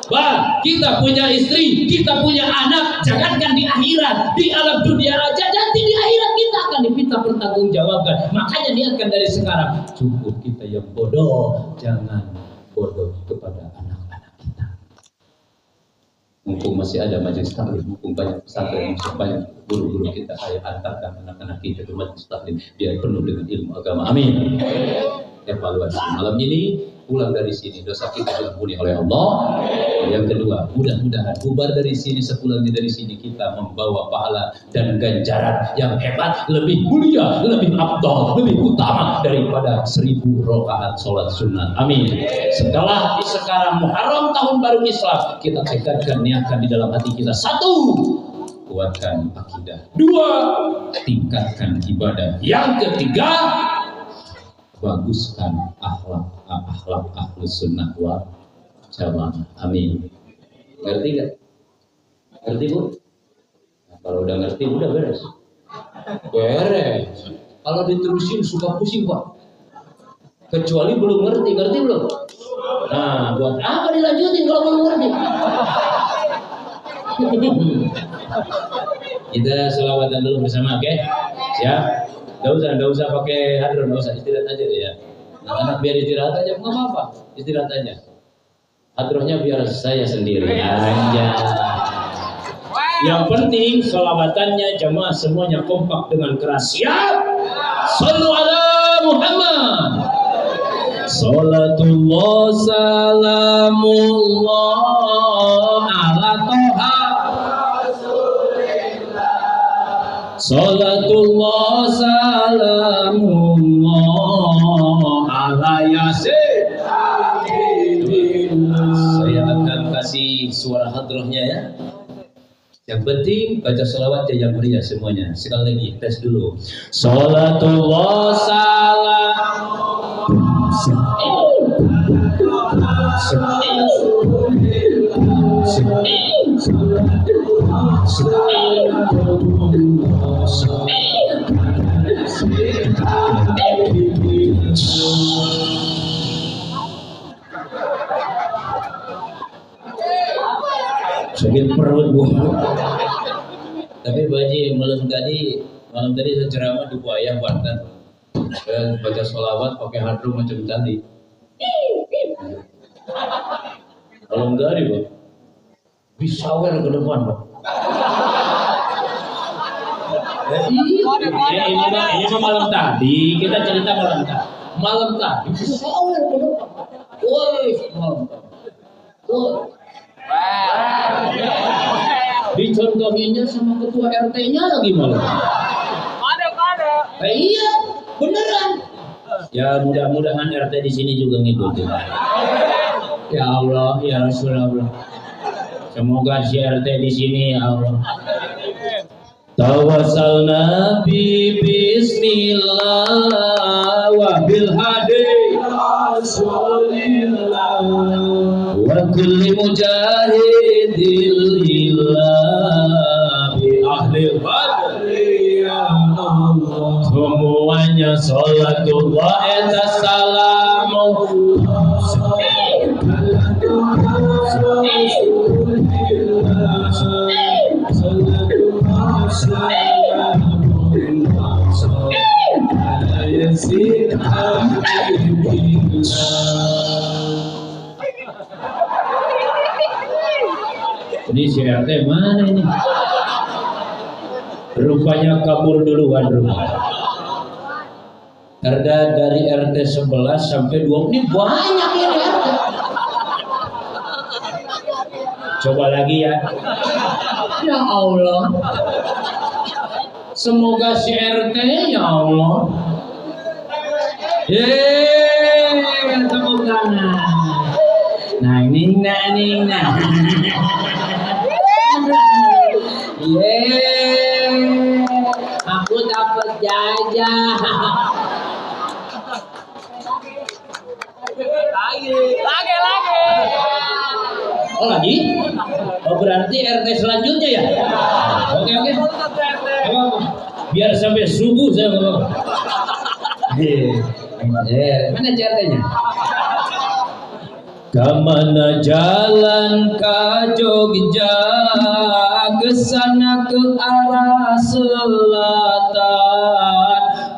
[SPEAKER 2] Bah, kita punya istri, kita punya anak, jangankan di akhirat, di alam dunia aja, nanti di akhirat kita akan diminta pertanggungjawabkan. Makanya niatkan dari sekarang, cukup kita yang bodoh, jangan bodoh kepada anak-anak kita. Mumpung masih ada majelis taklim, mumpung banyak pesantren, mumpung banyak guru-guru kita, saya antarkan anak-anak kita ke majelis taklim biar penuh dengan ilmu agama. Amin. Evaluasi malam ini, pulang dari sini dosa kita diampuni oleh Allah. Yang kedua, mudah-mudahan bubar dari sini, sepulangnya dari sini kita membawa pahala dan ganjaran yang hebat, lebih mulia, lebih afdal, lebih utama daripada 1000 rakaat sholat sunnah. Amin. Setelah sekarang Muharram tahun baru Islam, kita tekadkan, niatkan di dalam hati kita. 1, kuatkan akidah. 2, tingkatkan ibadah. Yang ketiga, baguskan akhlak ahlus sunnah wal jamaah. Amin. Ngerti gak? Ngerti bu? Nah, kalau udah ngerti udah beres. Beres. Kalau diterusin suka pusing pak. Kecuali belum ngerti, ngerti belum? Nah, buat apa dilanjutin kalau belum ngerti? Kita selawatan dulu bersama, oke? Siap? Nggak usah pakai hadron, nggak usah, istirahat aja deh ya. Anak biar istirahat aja, nggak apa-apa, istirahat aja. Hadronnya biar saya sendiri aja. Yang penting selawatannya jamaah semuanya kompak dengan keras. Siap? Sallu ala Muhammad. Salatullah salamullah ala Toha. Salatullah salamullah ala Yasin. Saya akan kasih suara hadrohnya ya. Yang penting baca selawat yang meriah semuanya. Sekali lagi tes dulu. Salatullah sakit perut bu. Tapi Bu Haji malam tadi saya ceramah di Buaya Banten. Saya baca sholawat pakai hadro macam tadi. Malam tadi Pak, bisa wer ke depan Pak. Ini mah malam tadi, kita cerita malam tadi. Malam tadi bisa wer ke depan. Woi malam tadi. Dicontohinya sama ketua RT-nya lagi malah. Ada. Iya, beneran. Ya mudah-mudahan RT di sini juga ngikutin. Ya Allah, ya Rasulullah. Semoga si RT di sini ya Allah. Tawassalna bi bismillah wa bil hadi rasulillah wa kulli mujahidil ilah bi ahli badri ya Allah. Semuanya salatullah eta salamu ini si RT mana ini? Rupanya kabur duluan rumah. Karena dari RT 11 sampai 20 ini banyak ini RT. Coba lagi ya. Ya Allah. Semoga si RT ya Allah. Tepuk tangan. Nah. Aku dapat jajah. Lagi. Oh lagi? Oh berarti RT selanjutnya ya? Oke. Biar sampai subuh saya ngomong. Mana RT-nya? Kemana jalan ke Jogja, ke sana ke arah selatan.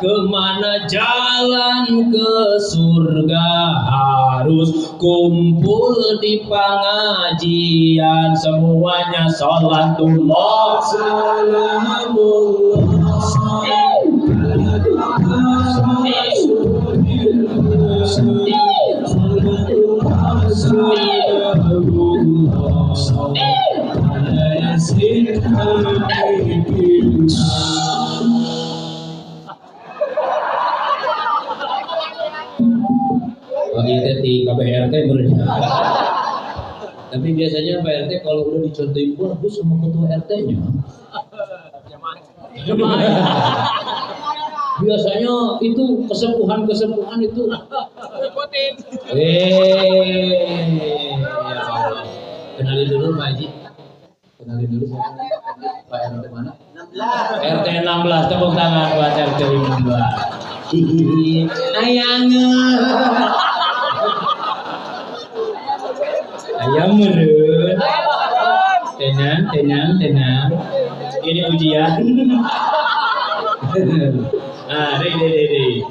[SPEAKER 2] Kemana jalan ke surga, harus kumpul di pengajian. Semuanya salatullah salamullah. Di KPRT tapi biasanya Pak RT kalau udah dicontohin bagus sama ketua RT-nya. Biasanya itu kesepuhan itu ikutin. Ya Allah. Kenalin dulu Pak Haji. Kenalin dulu Pak RT mana? 16. RT 16, tepuk tangan buat RT 16. Ayam meren. Tenang. Ini ujian. Deh.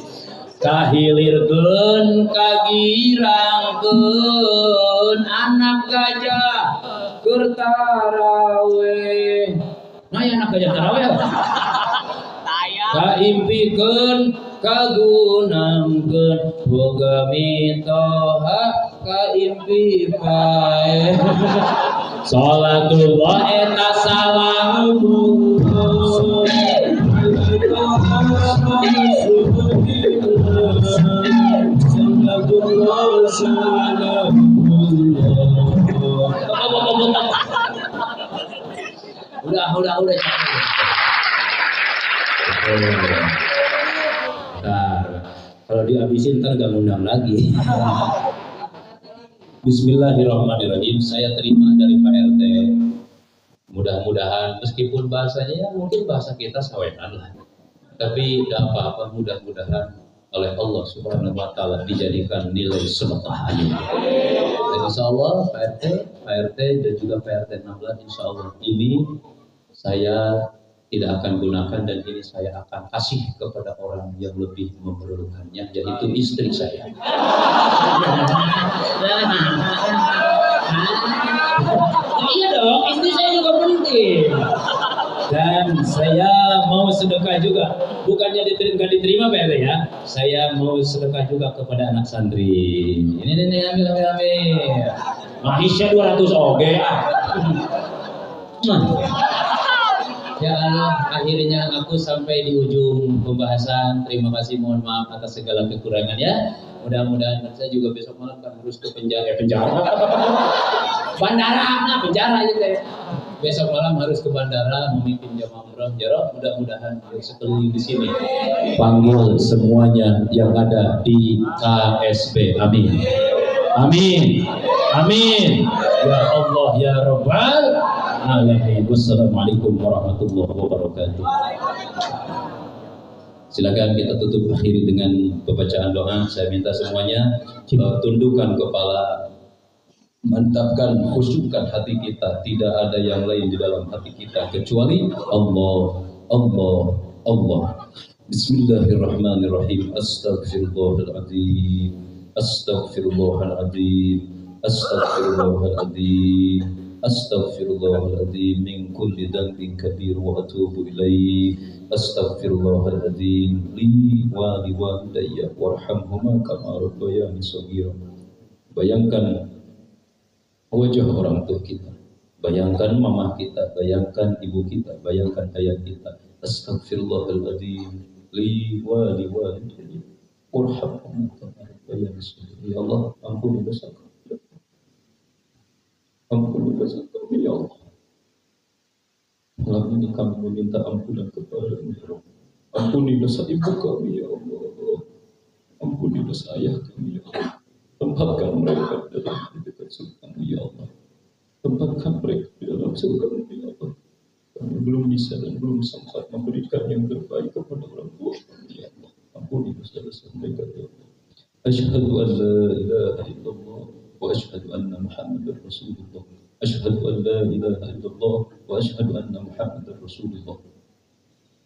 [SPEAKER 2] Kahilirkeun kagirangkeun anak gajah keur taraweh. Nah, ya anak gajah taraweh. Kaimpikeun kagunangkeun boga mitoha kaimpi pae. Salatullah eta salamullah. Udah kalau dihabisin ntar gak ngundang lagi. Bismillahirrahmanirrahim. Saya terima dari Pak RT. Mudah-mudahan meskipun bahasanya ya mungkin bahasa kita sawean lah, tapi tidak apa-apa. Mudah-mudahan oleh Allah Subhanahu Wa Taala dijadikan nilai sedekah. Dan insya Allah Pak RT dan juga Pak RT 16 insya Allah ini saya tidak akan gunakan dan ini saya akan kasih kepada orang yang lebih memerlukannya, yaitu istri saya. Iya dong, istri saya juga penting. Dan saya mau sedekah juga, bukannya diterima Pak RT ya. Saya mau sedekah juga kepada anak santri. Ini ambil. Mahisya 200 oge. Ya Allah, akhirnya aku sampai di ujung pembahasan. Terima kasih, mohon maaf atas segala kekurangan ya. Mudah-mudahan saya juga besok malam kan harus ke penjara. Bandara, penjara aja deh. Besok malam harus ke bandara memimpin jamaah umrah. Mudah-mudahan sekeliling di sini panggil semuanya yang ada di KSB. Amin. Ya Allah ya Rabbal Alamin. Wassalamualaikum warahmatullahi wabarakatuh. Silakan kita tutup akhiri dengan pembacaan doa. Saya minta semuanya tundukkan kepala, mantapkan, khusyukkan hati kita. Tidak ada yang lain di dalam hati kita kecuali Allah. Bismillahirrahmanirrahim. Astaghfirullahaladzim min kulli dhanbin kabir wa atubu ilaih. Astaghfirullahaladzim li wa liwalidayya warhamhuma kama rabbayani shaghira. Bayangkan wajah orang tua kita, bayangkan mama kita, bayangkan ibu kita, bayangkan ayah kita Astaghfirullahaladzim li wa li walidayya warhamhum kama rabbayani shaghira. Ya Allah, ampuni dosa kami. Ampuni dosa kami ya Allah. Malam ini kami meminta ampunan kepada-Mu ya Allah. Ampuni dosa ibu kami ya Allah. Ampuni dosa ayah kami ya Allah. Tempatkan mereka dalam dekat surga-Mu ya Allah. Tempatkan mereka di dalam surga-Mu ya Allah. Kami belum bisa dan belum sempat memberikan yang terbaik kepada orang tua kami ya Allah. Ampuni dosa-dosa mereka ya Allah. Asyhadu an la ilaha illallah wa asyhadu anna Muhammadar Rasulullah. Asyhadu an la ilaha illallah wa asyhadu anna Muhammadar Rasulullah.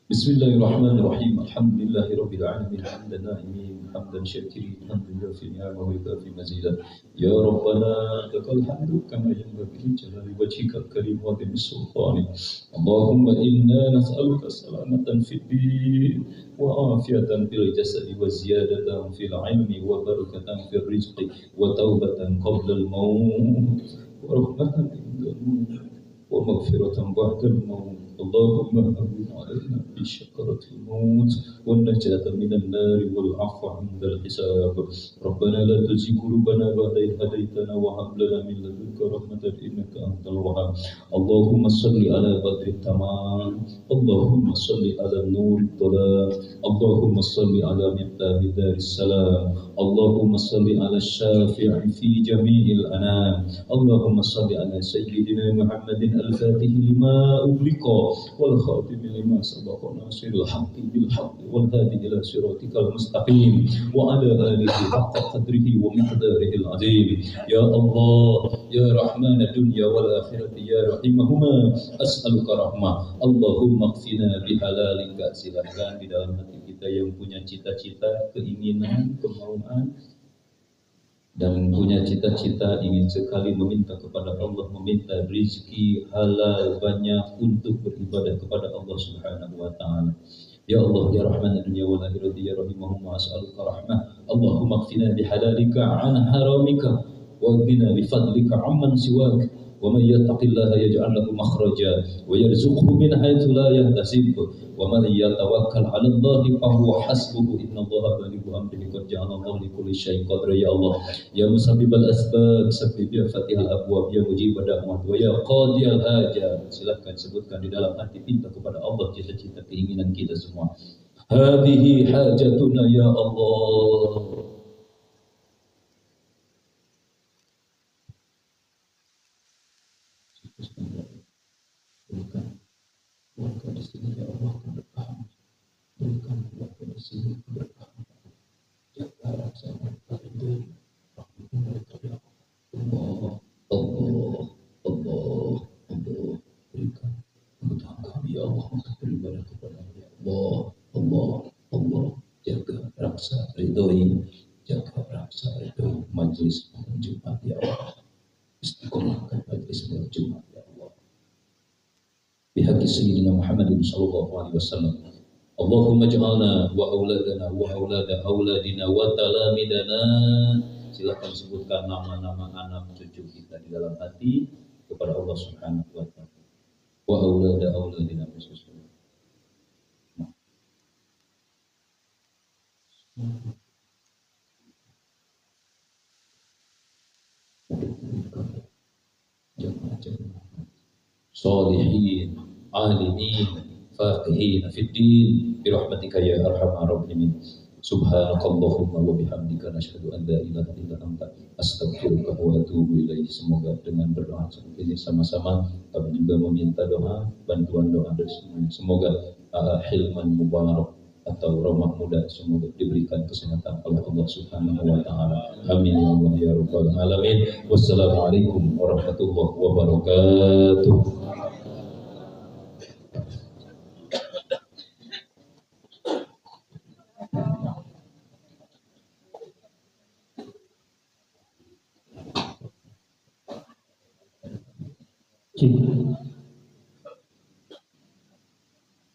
[SPEAKER 2] Bismillahirrahmanirrahim. Alhamdulillahirabbil alamin. Hamdan na'imin, hamdan syakirin, hamdan yufi ni'amahu wa yukafi mazidah. Ya Rabbana lakal hamdu kama yanbaghi li jalali wajhikal karim wa bimis sultani. Allahumma inna nas'aluka salamatan fid din wa afiyatan fil jasadi wa ziyadatan fil ilmi wa barakatan fil rizqi wa taubatan qabla al maut wa rahmatan inda al maut wa maghfiratan ba'da al maut. Allahumma hawwin 'alaina bi syakaratil maut wan najata minan nar wal 'afwa 'indal hisab. Rabbana la tuzigh qulubana ba'da idh hadaytana wa hab lana min ladunka rahmatan innaka antal wahhab. Allahumma shalli 'ala badrit tamam. Allahumma shalli 'ala nurid dhalam. Allahumma shalli 'ala miftahi daris salam. Allahumma shalli 'ala syafi'i fi jami'il anam. Allahumma shalli 'ala sayyidina Muhammadin al-fatih lima ughliqa wal khatim lima sabaqa nasiril haqqi bil haqqi wal hadi ila siratikal mustaqim wa ala alihi haqqa qadrihi wa miqdarihi al azim. Ya Allah, ya Rahman dunya wal akhirati, ya rahimahuma, as'aluka rahmah. Allahumma qfina bihalalika. Silakan di dalam hati kita yang punya cita-cita, keinginan, kemauan dan punya cita-cita ingin sekali meminta kepada Allah, meminta rezeki halal banyak untuk beribadah kepada Allah Subhanahu wa taala. Ya Allah, ya Rahman dunya wal akhirati, ya rahimahumma, as'aluka rahmah. Allahumma qfina bihalalika an haramika wa qina bifadlika amman siwak. Wa may yattaqillaha yaj'al lahu makhraja wa yarzuqhu min haitsu la yahtasib. Wa man yatawakkal 'ala Allahi fa huwa hasbuhu. Innallaha balighu amrihi qad ja'ala Allahu li kulli syai'in qadra. Ya Allah, ya musabbibal asbab, sabbib ya fatihal abwab, ya mujibad da'wat wa ya qadiyal hajat. Silakan sebutkan di dalam hati, pinta kepada Allah cita-cita keinginan kita semua. Hadhihi hajatuna ya Allah. Berikan di sini ya Allah keberkahan. Berikan di sini keberkahan. Jaga rasa mereka dari rahmat mereka ya Allah. Allah, Allah, Allah. Berikan kebutuhan kami ya Allah untuk beribadah kepada-Mu ya Allah. Allah, Allah. Jaga rasa ridhoi. Jaga rasa ridhoi majlis Jumat ya Allah. Istiqomahkan majlis Jumat ya Allah. Bihaqi Sayyidina Muhammadin sallallahu alaihi wasallam. Allahumma ja'alna wa auladana wa aulada auladina wa talamidana. Silakan sebutkan nama-nama anak cucu kita di dalam hati kepada Allah Subhanahu wa taala. Wa aulada auladina bismillah. Jamaah Salihin, alimin, faqihin fid din, birahmatika ya arhamar rahimin. Subhanakallahumma wa bihamdika nasyhadu an la ilaha illa anta astaghfiruka wa atubu ilaik. Semoga dengan berdoa ini sama-sama kami juga meminta doa, bantuan doa dari semuanya. Semoga hilman mubarak atau ramah muda semoga diberikan kesehatan oleh Allah Subhanahu wa taala. Amin ya Allah ya rabbal alamin. Wassalamualaikum warahmatullahi wabarakatuh.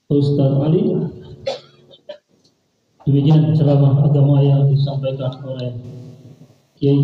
[SPEAKER 3] Ustaz Ali, demikian ceramah agama yang disampaikan oleh Kiai